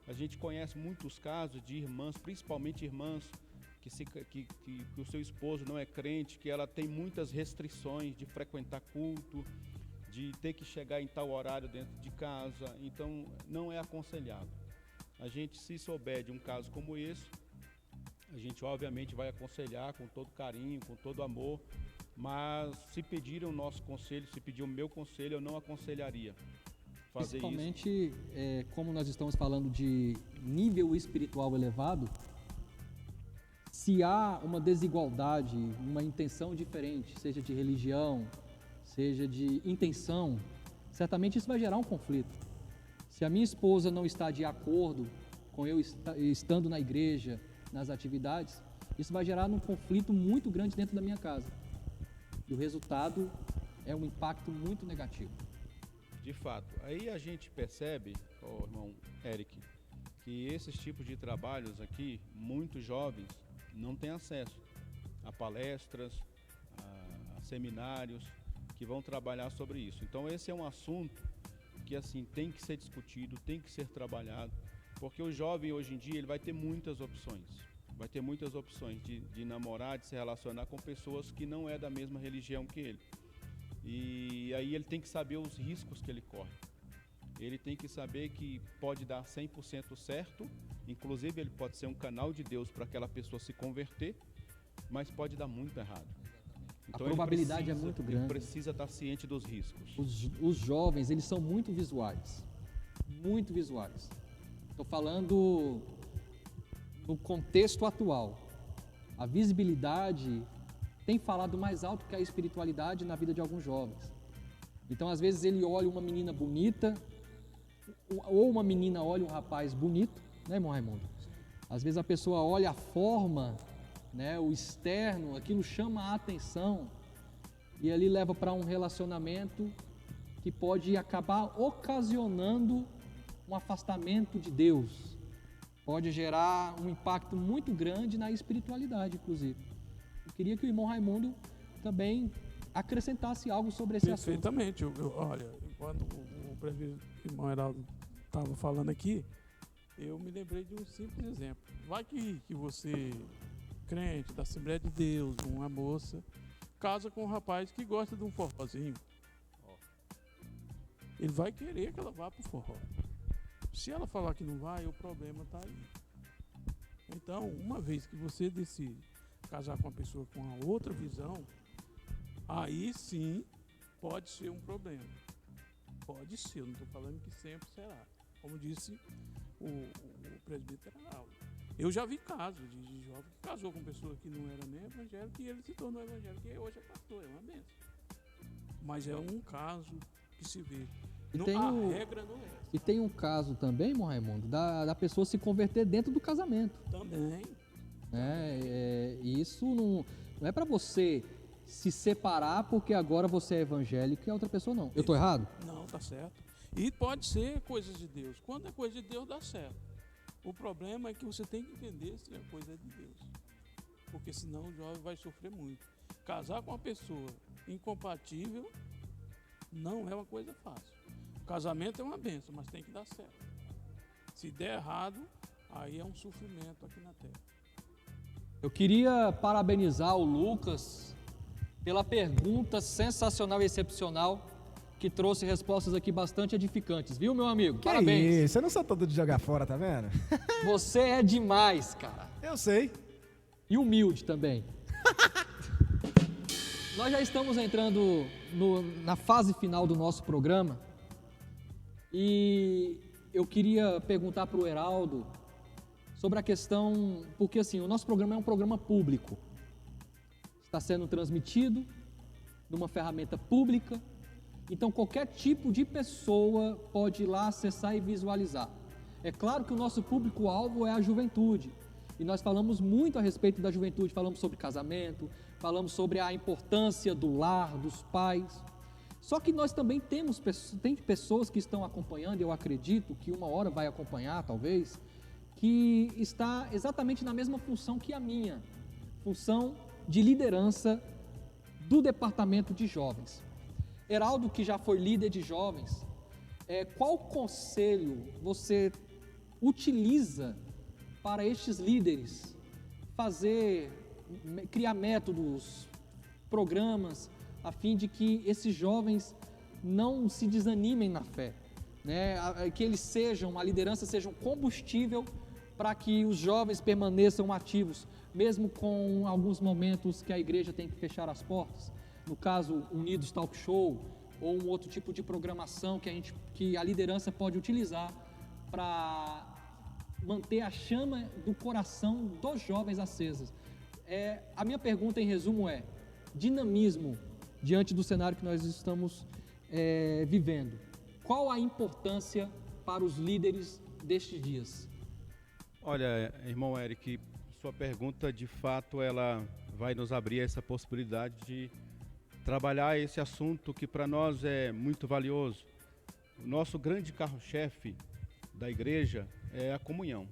A gente conhece muitos casos de irmãs, principalmente irmãs que o seu esposo não é crente, que ela tem muitas restrições de frequentar culto, de ter que chegar em tal horário dentro de casa. Então não é aconselhável. A gente, se souber de um caso como esse, a gente obviamente vai aconselhar com todo carinho, com todo amor, mas se pedirem o nosso conselho, se pedir o meu conselho, eu não aconselharia fazer isso. Principalmente, como nós estamos falando de nível espiritual elevado, se há uma desigualdade, uma intenção diferente, seja de religião, seja de intenção, certamente isso vai gerar um conflito. Se a minha esposa não está de acordo com eu estando na igreja, nas atividades, isso vai gerar um conflito muito grande dentro da minha casa. E o resultado é um impacto muito negativo. De fato. Aí a gente percebe, irmão Eric, que esses tipos de trabalhos aqui, muitos jovens não têm acesso a palestras, a seminários que vão trabalhar sobre isso. Então esse é um assunto que assim tem que ser discutido, tem que ser trabalhado, porque o jovem hoje em dia ele vai ter muitas opções. vai ter muitas opções de namorar, de se relacionar com pessoas que não é da mesma religião que ele. E aí ele tem que saber os riscos que ele corre. Ele tem que saber que pode dar 100% certo, inclusive ele pode ser um canal de Deus para aquela pessoa se converter, mas pode dar muito errado. Então a probabilidade é muito grande. Ele precisa estar ciente dos riscos. Os jovens, eles são muito visuais. Muito visuais. Estou falando no contexto atual. A visibilidade tem falado mais alto que a espiritualidade na vida de alguns jovens. Então, às vezes, ele olha uma menina bonita, ou uma menina olha um rapaz bonito, né, irmão Raimundo? Às vezes a pessoa olha a forma, né, o externo, aquilo chama a atenção e ali leva para um relacionamento que pode acabar ocasionando um afastamento de Deus. Pode gerar um impacto muito grande na espiritualidade, inclusive. Eu queria que o irmão Raimundo também acrescentasse algo sobre esse assunto. Perfeitamente. Olha, quando o presbítero irmão Heraldo estava falando aqui, eu me lembrei de um simples exemplo. Vai que você, crente da Assembleia de Deus, uma moça, casa com um rapaz que gosta de um forrozinho. Ele vai querer que ela vá para o forró. Se ela falar que não vai, o problema está aí. Então, uma vez que você decide casar com uma pessoa com a outra visão, aí sim pode ser um problema. Pode ser, eu não estou falando que sempre será. Como disse o presbítero Heraldo. Eu já vi casos de jovem que casou com pessoa que não era nem evangélico e ele se tornou evangélico e hoje é pastor, é uma bênção. Mas é um caso que se vê. A regra não é essa. E tem um caso também, irmão Raimundo, da pessoa se converter dentro do casamento. Também. E isso não é para você se separar porque agora você é evangélico e a outra pessoa não. Eu estou errado? Não, tá certo. E pode ser coisas de Deus. Quando é coisa de Deus, dá certo. O problema é que você tem que entender se é coisa de Deus. Porque senão o jovem vai sofrer muito. Casar com uma pessoa incompatível não é uma coisa fácil. O casamento é uma bênção, mas tem que dar certo. Se der errado, aí é um sofrimento aqui na terra. Eu queria parabenizar o Lucas pela pergunta sensacional e excepcional que trouxe respostas aqui bastante edificantes, viu, meu amigo? Que Parabéns. isso, eu não sou todo de jogar fora, tá vendo? Você é demais, cara. Eu sei. E humilde também. Nós já estamos entrando na fase final do nosso programa e eu queria perguntar para o Heraldo sobre a questão, porque assim, o nosso programa é um programa público, está sendo transmitido numa ferramenta pública, então qualquer tipo de pessoa pode ir lá acessar e visualizar. É claro que o nosso público-alvo é a juventude, e nós falamos muito a respeito da juventude, falamos sobre casamento, falamos sobre a importância do lar, dos pais. Só que nós também tem pessoas que estão acompanhando, eu acredito que uma hora vai acompanhar talvez, que está exatamente na mesma função que a minha, função de liderança do departamento de jovens. Heraldo, que já foi líder de jovens, qual conselho você utiliza para estes líderes criar métodos, programas, a fim de que esses jovens não se desanimem na fé, né? Que eles sejam, a liderança seja um combustível para que os jovens permaneçam ativos, mesmo com alguns momentos que a igreja tem que fechar as portas, no caso Unidos Talk Show, ou um outro tipo de programação que a liderança pode utilizar para manter a chama do coração dos jovens acesas. A minha pergunta em resumo é, dinamismo diante do cenário que nós estamos vivendo, qual a importância para os líderes destes dias? Olha, irmão Eric, sua pergunta de fato ela vai nos abrir essa possibilidade de trabalhar esse assunto que para nós é muito valioso. O nosso grande carro-chefe da igreja é a comunhão,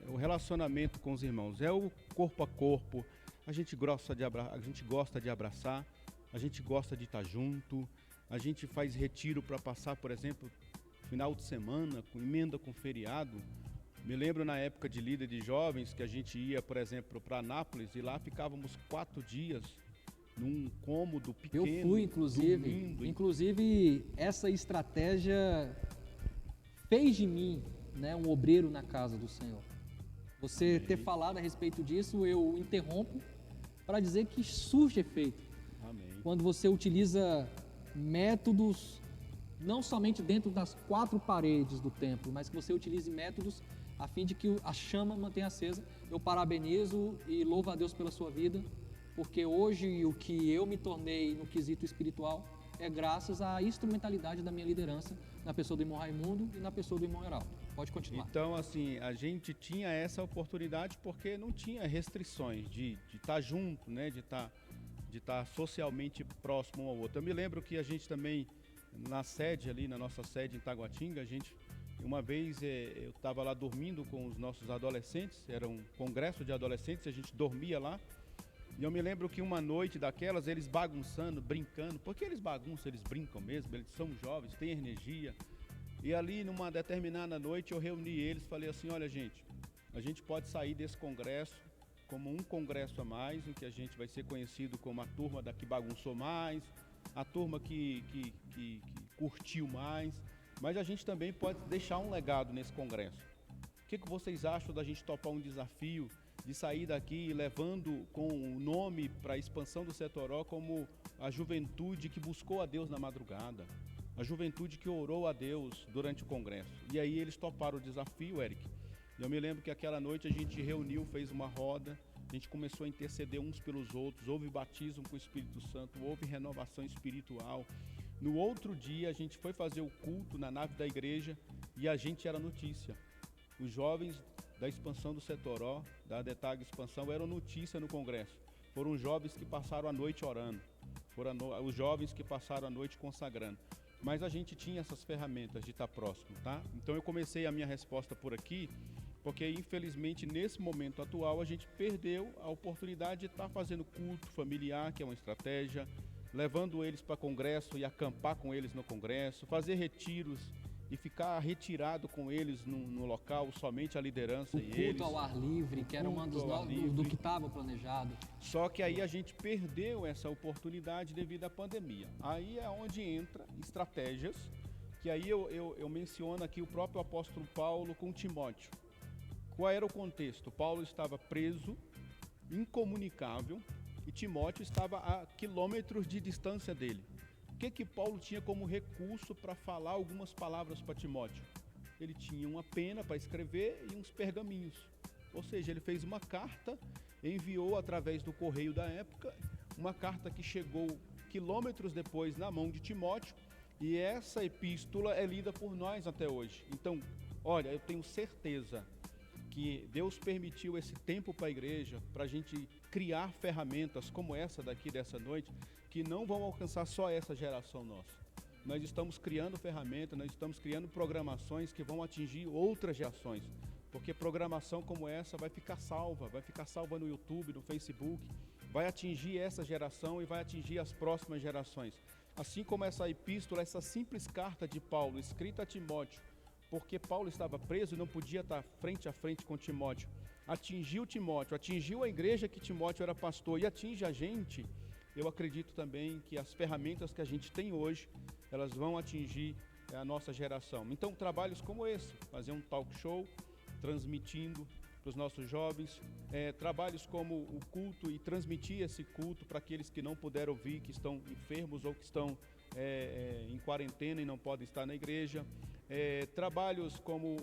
o relacionamento com os irmãos, é o corpo a corpo. A gente gosta de abraçar, a gente gosta de estar junto, a gente faz retiro para passar, por exemplo, final de semana, com emenda com feriado, Me lembro na época de líder de jovens que a gente ia, por exemplo, para Anápolis e lá ficávamos 4 dias num cômodo pequeno. Eu fui, inclusive. dormindo. Inclusive, essa estratégia fez de mim, né, um obreiro na casa do Senhor. Você ter falado a respeito disso, eu interrompo para dizer que surge efeito. Amém. Quando você utiliza métodos, não somente dentro das 4 paredes do templo, mas que você utilize métodos a fim de que a chama mantenha acesa. Eu parabenizo e louvo a Deus pela sua vida, porque hoje o que eu me tornei no quesito espiritual é graças à instrumentalidade da minha liderança na pessoa do irmão Raimundo e na pessoa do irmão Heraldo. Pode continuar. Então, assim, a gente tinha essa oportunidade porque não tinha restrições de estar junto, né? De estar socialmente próximo um ao outro. Eu me lembro que a gente também, na sede ali, na nossa sede em Taguatinga, a gente, uma vez eu estava lá dormindo com os nossos adolescentes, era um congresso de adolescentes, a gente dormia lá. E eu me lembro que uma noite daquelas, eles bagunçando, brincando, porque eles bagunçam, eles brincam mesmo, eles são jovens, têm energia. E ali, numa determinada noite, eu reuni eles, falei assim, olha gente, a gente pode sair desse congresso como um congresso a mais, em que a gente vai ser conhecido como a turma da que bagunçou mais, a turma que curtiu mais, mas a gente também pode deixar um legado nesse congresso. O que vocês acham da gente topar um desafio de sair daqui levando com o nome para a expansão do Setoró como a juventude que buscou a Deus na madrugada, a juventude que orou a Deus durante o congresso? E aí eles toparam o desafio, Eric. Eu me lembro que aquela noite a gente reuniu, fez uma roda, a gente começou a interceder uns pelos outros, houve batismo com o Espírito Santo, houve renovação espiritual. No outro dia a gente foi fazer o culto na nave da igreja e a gente era notícia. Os jovens da expansão do Setoró, da ADETAG Expansão, eram notícia no congresso. Foram jovens que passaram a noite orando, foram os jovens que passaram a noite consagrando. Mas a gente tinha essas ferramentas de estar próximo, tá? Então eu comecei a minha resposta por aqui, porque infelizmente nesse momento atual a gente perdeu a oportunidade de estar fazendo culto familiar, que é uma estratégia, levando eles para congresso e acampar com eles no congresso, fazer retiros e ficar retirado com eles no local, somente a liderança O e culto eles. ao ar livre, que era uma culto ao ar do livre. que estava planejado. Só que aí a gente perdeu essa oportunidade devido à pandemia. Aí é onde entra estratégias, que aí eu menciono aqui o próprio apóstolo Paulo com Timóteo. Qual era o contexto? Paulo estava preso, incomunicável, e Timóteo estava a quilômetros de distância dele. O que Paulo tinha como recurso para falar algumas palavras para Timóteo? Ele tinha uma pena para escrever e uns pergaminhos. Ou seja, ele fez uma carta, enviou através do correio da época, uma carta que chegou quilômetros depois na mão de Timóteo, e essa epístola é lida por nós até hoje. Então, olha, eu tenho certeza que Deus permitiu esse tempo para a igreja, para a gente criar ferramentas como essa daqui dessa noite, que não vão alcançar só essa geração nossa. Nós estamos criando ferramentas, nós estamos criando programações que vão atingir outras gerações, porque programação como essa vai ficar salva no YouTube, no Facebook, vai atingir essa geração e vai atingir as próximas gerações. Assim como essa epístola, essa simples carta de Paulo, escrita a Timóteo, porque Paulo estava preso e não podia estar frente a frente com Timóteo, atingiu Timóteo, atingiu a igreja que Timóteo era pastor e atinge a gente. Eu acredito também que as ferramentas que a gente tem hoje, elas vão atingir a nossa geração. Então, trabalhos como esse, fazer um talk show, transmitindo para os nossos jovens, trabalhos como o culto e transmitir esse culto para aqueles que não puderam vir, que estão enfermos ou que estão em quarentena e não podem estar na igreja. Trabalhos como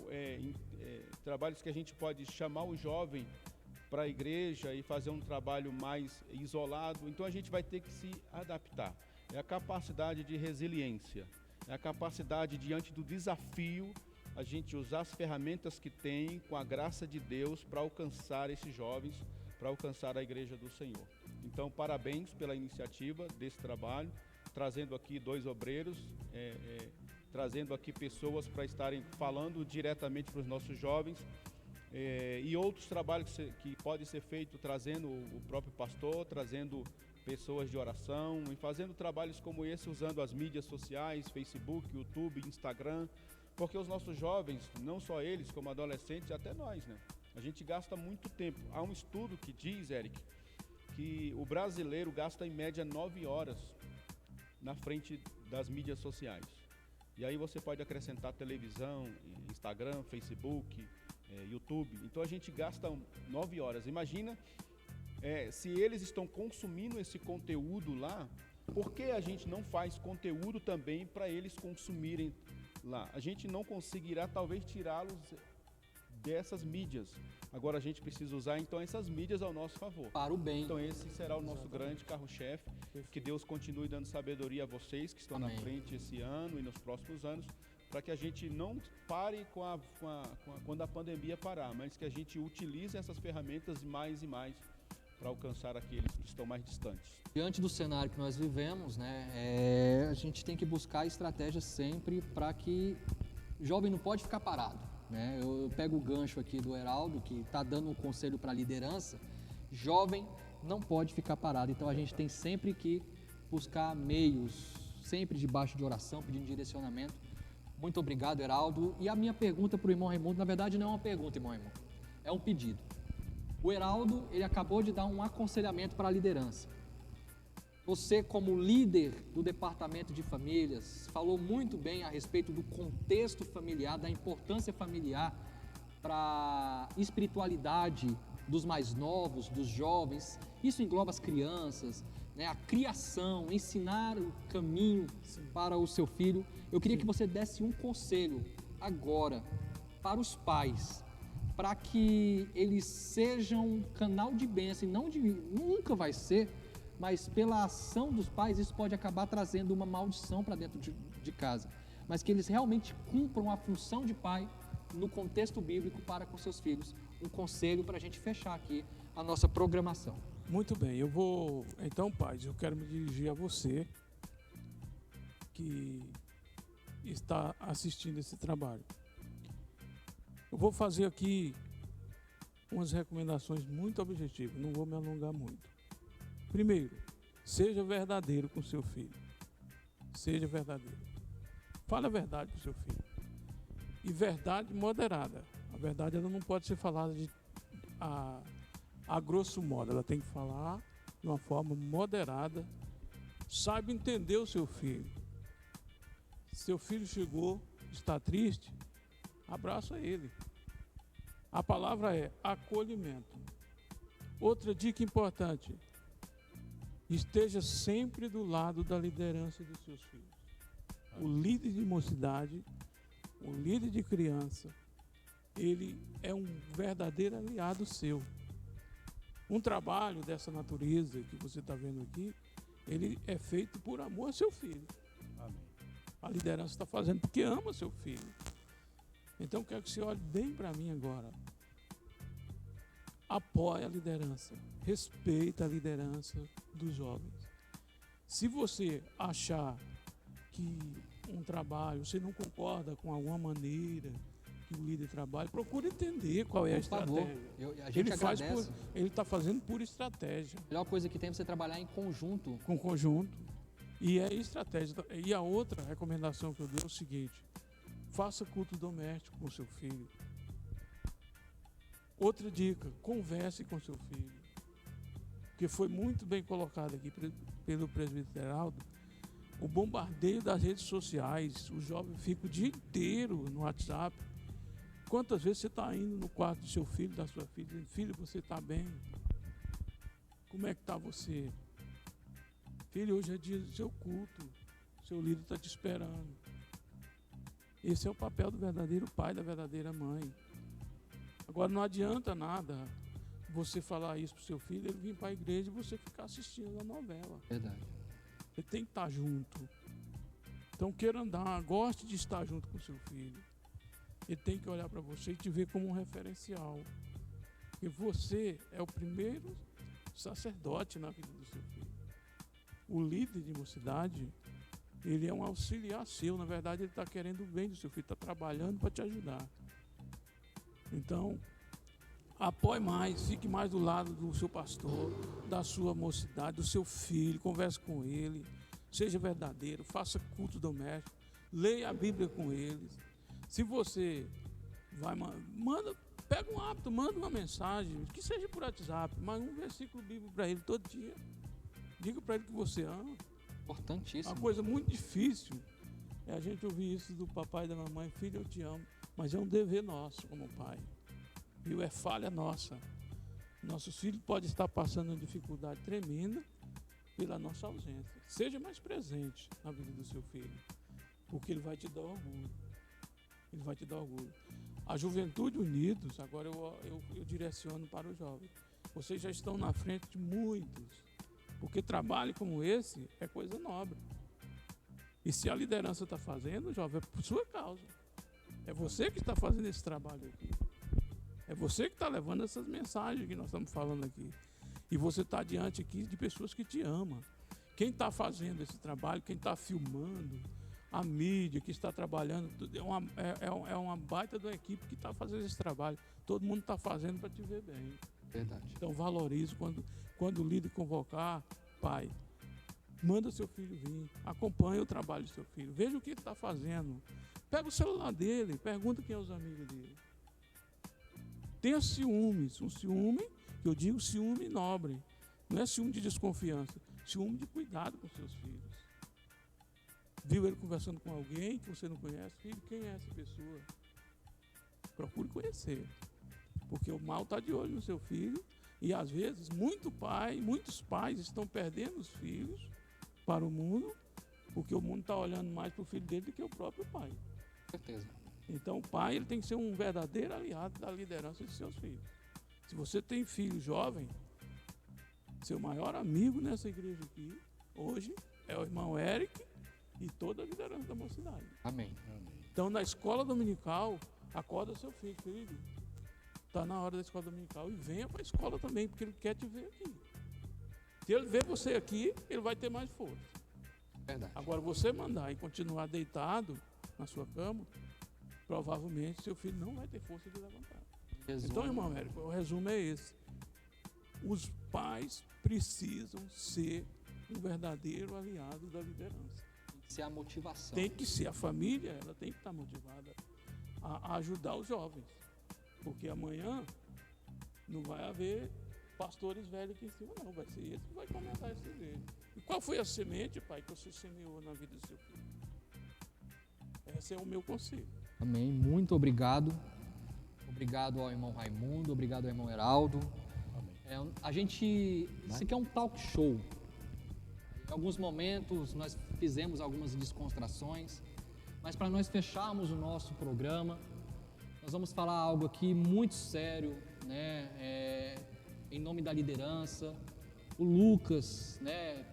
trabalhos que a gente pode chamar o jovem para a igreja e fazer um trabalho mais isolado. Então a gente vai ter que se adaptar. É a capacidade de resiliência, é a capacidade diante do desafio, a gente usar as ferramentas que tem com a graça de Deus para alcançar esses jovens, para alcançar a igreja do Senhor. Então parabéns pela iniciativa desse trabalho, trazendo aqui 2 obreiros, trazendo aqui pessoas para estarem falando diretamente para os nossos jovens, e outros trabalhos que podem ser feitos trazendo o próprio pastor, trazendo pessoas de oração e fazendo trabalhos como esse usando as mídias sociais, Facebook, YouTube, Instagram, Porque os nossos jovens, não só eles, como adolescentes, até nós, né? A gente gasta muito tempo. Há um estudo que diz, Eric, que o brasileiro gasta em média 9 horas na frente das mídias sociais. E aí você pode acrescentar televisão, Instagram, Facebook, YouTube. Então a gente gasta 9 horas. Imagina se eles estão consumindo esse conteúdo lá, por que a gente não faz conteúdo também para eles consumirem lá? A gente não conseguirá talvez tirá-los dessas mídias. Agora a gente precisa usar então essas mídias ao nosso favor. Para o bem. Então esse será o nosso grande carro-chefe. Que Deus continue dando sabedoria a vocês que estão Amém. na frente esse ano e nos próximos anos, para que a gente não pare quando a pandemia parar, mas que a gente utilize essas ferramentas mais e mais para alcançar aqueles que estão mais distantes. Diante do cenário que nós vivemos, né, a gente tem que buscar estratégias sempre para que o jovem não pode ficar parado. Né? Eu pego o gancho aqui do Heraldo, que está dando um conselho para a liderança. Jovem não pode ficar parado, então a gente tem sempre que buscar meios, sempre debaixo de oração, pedindo direcionamento. Muito obrigado, Heraldo. E a minha pergunta para o irmão Raimundo, na verdade não é uma pergunta, irmão Raimundo, é um pedido. O Heraldo, ele acabou de dar um aconselhamento para a liderança. Você, como líder do departamento de famílias, falou muito bem a respeito do contexto familiar, da importância familiar para a espiritualidade dos mais novos, dos jovens. Isso engloba as crianças, né, a criação, ensinar o caminho para o seu filho. Eu queria que você desse um conselho agora para os pais, para que eles sejam um canal de bênção, e nunca vai ser, mas pela ação dos pais isso pode acabar trazendo uma maldição para dentro de casa, mas que eles realmente cumpram a função de pai no contexto bíblico para com seus filhos. Um conselho para a gente fechar aqui a nossa programação. Muito bem, então, pais, eu quero me dirigir a você que está assistindo esse trabalho. Eu vou fazer aqui umas recomendações muito objetivas, não vou me alongar muito. Primeiro, seja verdadeiro com seu filho. Seja verdadeiro. Fale a verdade com seu filho. E verdade moderada. A verdade ela não pode ser falada a grosso modo, ela tem que falar de uma forma moderada. Saiba entender o seu filho. Seu filho chegou, está triste, abraça ele. A palavra é acolhimento. Outra dica importante: esteja sempre do lado da liderança dos seus filhos. O líder de mocidade, o líder de criança, ele é um verdadeiro aliado seu. Um trabalho dessa natureza que você está vendo aqui, ele é feito por amor a seu filho. Amém. A liderança está fazendo porque ama seu filho. Então, quero que você olhe bem para mim agora. Apoie a liderança. Respeita a liderança dos jovens. Se você achar que um trabalho, você não concorda com alguma maneira que o líder trabalha, procure entender qual é a estratégia. A gente agradece. Ele está fazendo por estratégia. A melhor coisa que tem é você trabalhar em conjunto. Com conjunto. E é estratégia. E a outra recomendação que eu dou é o seguinte: faça culto doméstico com seu filho. Outra dica: converse com seu filho. Porque foi muito bem colocado aqui pelo presbítero Heraldo, o bombardeio das redes sociais. O jovem fica o dia inteiro no WhatsApp. Quantas vezes você está indo no quarto do seu filho, da sua filha, dizendo: filho, você está bem? Como é que está você? Filho, hoje é dia do seu culto, seu líder está te esperando. Esse é o papel do verdadeiro pai, da verdadeira mãe. Agora, não adianta nada você falar isso para o seu filho, ele vir para a igreja e você ficar assistindo a novela. Verdade. Você tem que estar junto. Então, queira andar, goste de estar junto com o seu filho. Ele tem que olhar para você e te ver como um referencial. Porque você é o primeiro sacerdote na vida do seu filho. O líder de mocidade, ele é um auxiliar seu. Na verdade, ele está querendo o bem do seu filho, está trabalhando para te ajudar. Então, apoie mais, fique mais do lado do seu pastor, da sua mocidade, do seu filho, converse com ele, seja verdadeiro, faça culto doméstico, leia a Bíblia com eles. Se você vai, pega um hábito, manda uma mensagem, que seja por WhatsApp, mas um versículo bíblico para ele todo dia. Diga para ele que você ama. Importantíssimo. Uma coisa muito difícil é a gente ouvir isso do papai e da mamãe: filho, eu te amo. Mas é um dever nosso como pai. Viu? É falha nossa. Nossos filhos podem estar passando uma dificuldade tremenda pela nossa ausência. Seja mais presente na vida do seu filho, porque ele vai te dar orgulho. Ele vai te dar orgulho. A Juventude Unidos, agora eu direciono para os jovens. Vocês já estão na frente de muitos, porque trabalho como esse é coisa nobre. E se a liderança está fazendo, jovem, é por sua causa. É você que está fazendo esse trabalho aqui. É você que está levando essas mensagens que nós estamos falando aqui. E você está diante aqui de pessoas que te amam. Quem está fazendo esse trabalho, quem está filmando, a mídia que está trabalhando, é uma baita de uma equipe que está fazendo esse trabalho. Todo mundo está fazendo para te ver bem. Verdade. Então valorize quando o líder convocar, pai, manda seu filho vir, acompanhe o trabalho do seu filho, veja o que ele está fazendo. Pega o celular dele, pergunta quem é os amigos dele. Tenha ciúmes, um ciúme, que eu digo ciúme nobre, não é ciúme de desconfiança, ciúme de cuidado com seus filhos. Viu ele conversando com alguém que você não conhece? Filho, quem é essa pessoa? Procure conhecer, porque o mal está de olho no seu filho e às vezes muitos pais estão perdendo os filhos para o mundo, porque o mundo está olhando mais para o filho dele do que o próprio pai. Com certeza. Então o pai ele tem que ser um verdadeiro aliado da liderança de seus filhos. Se você tem filho jovem, seu maior amigo nessa igreja aqui, hoje, é o irmão Eric e toda a liderança da mocidade. Amém. Então na escola dominical, acorda seu filho, filho, está na hora da escola dominical e venha para a escola também, porque ele quer te ver aqui. Se ele ver você aqui, ele vai ter mais força. Verdade. Agora você mandar e continuar deitado na sua cama, provavelmente seu filho não vai ter força de levantar. Resumo. Então, irmão Érico, o resumo é esse. Os pais precisam ser um verdadeiro aliado da liderança. Tem que ser a motivação. Tem que ser a família, ela tem que estar motivada a ajudar os jovens. Porque amanhã não vai haver pastores velhos aqui em cima, não. Vai ser esse que vai comandar esse igreja. E qual foi a semente, pai, que você semeou na vida do seu filho? Esse é o meu conselho. Amém. Muito obrigado. Obrigado ao irmão Raimundo, obrigado ao irmão Heraldo. Isso aqui é um talk show. Em alguns momentos nós fizemos algumas descontrações, mas para nós fecharmos o nosso programa, nós vamos falar algo aqui muito sério, né? Em nome da liderança. O Lucas, né?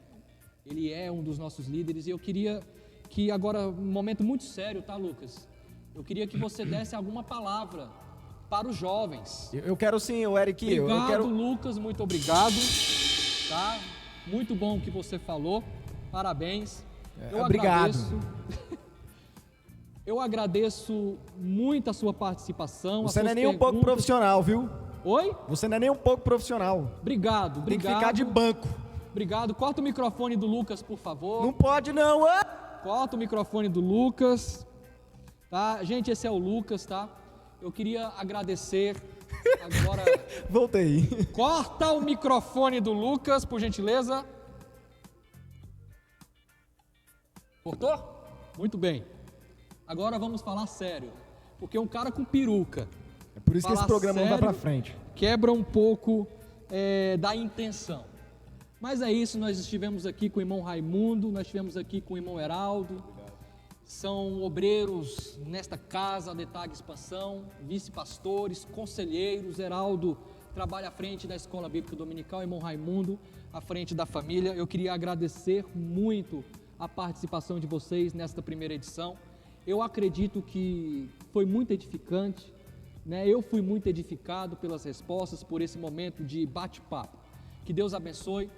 Ele é um dos nossos líderes e eu queria que agora, um momento muito sério, tá, Lucas? Eu queria que você desse alguma palavra para os jovens. Eu quero sim, o Eric. Obrigado, eu quero... Lucas, muito obrigado. Tá? Muito bom o que você falou. Parabéns. Obrigado. Eu agradeço muito a sua participação. Você não é nem um pouco profissional, viu? Oi? Você não é nem um pouco profissional. Obrigado. Tem que ficar de banco. Obrigado. Corta o microfone do Lucas, por favor. Não pode não. Corta o microfone do Lucas. Tá? Gente, esse é o Lucas, tá? Eu queria agradecer agora... Voltei. Corta o microfone do Lucas, por gentileza. Cortou? Muito bem. Agora vamos falar sério. Porque um cara com peruca... É por isso que esse programa não vai pra frente. Quebra um pouco da intenção. Mas é isso, nós estivemos aqui com o irmão Raimundo, nós estivemos aqui com o irmão Heraldo. São obreiros nesta casa, DETAG Expansão, vice-pastores, conselheiros. Heraldo trabalha à frente da Escola Bíblica Dominical, irmão Raimundo à frente da família. Eu queria agradecer muito a participação de vocês nesta primeira edição. Eu acredito que foi muito edificante, né? Eu fui muito edificado pelas respostas, por esse momento de bate-papo. Que Deus abençoe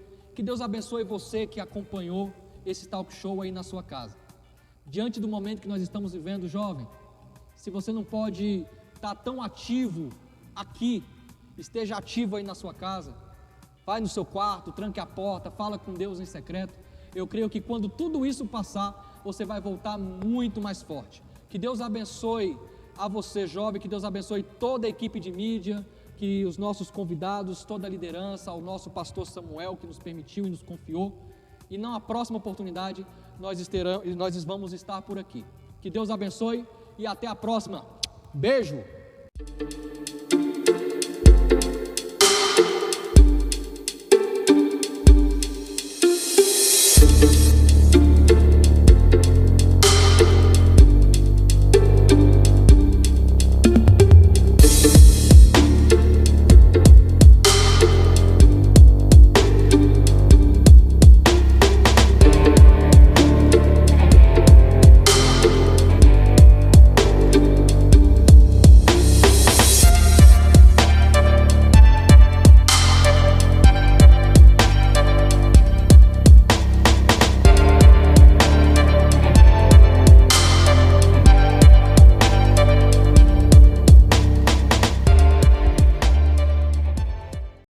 você que acompanhou esse talk show aí na sua casa. Diante do momento que nós estamos vivendo, jovem, se você não pode estar tão ativo aqui, esteja ativo aí na sua casa, vai no seu quarto, tranque a porta, fala com Deus em secreto. Eu creio que quando tudo isso passar, você vai voltar muito mais forte, Que Deus abençoe a você, jovem, que Deus abençoe toda a equipe de mídia, que os nossos convidados, toda a liderança, o nosso pastor Samuel, que nos permitiu e nos confiou. E na próxima oportunidade, nós vamos estar por aqui. Que Deus abençoe e até a próxima. Beijo!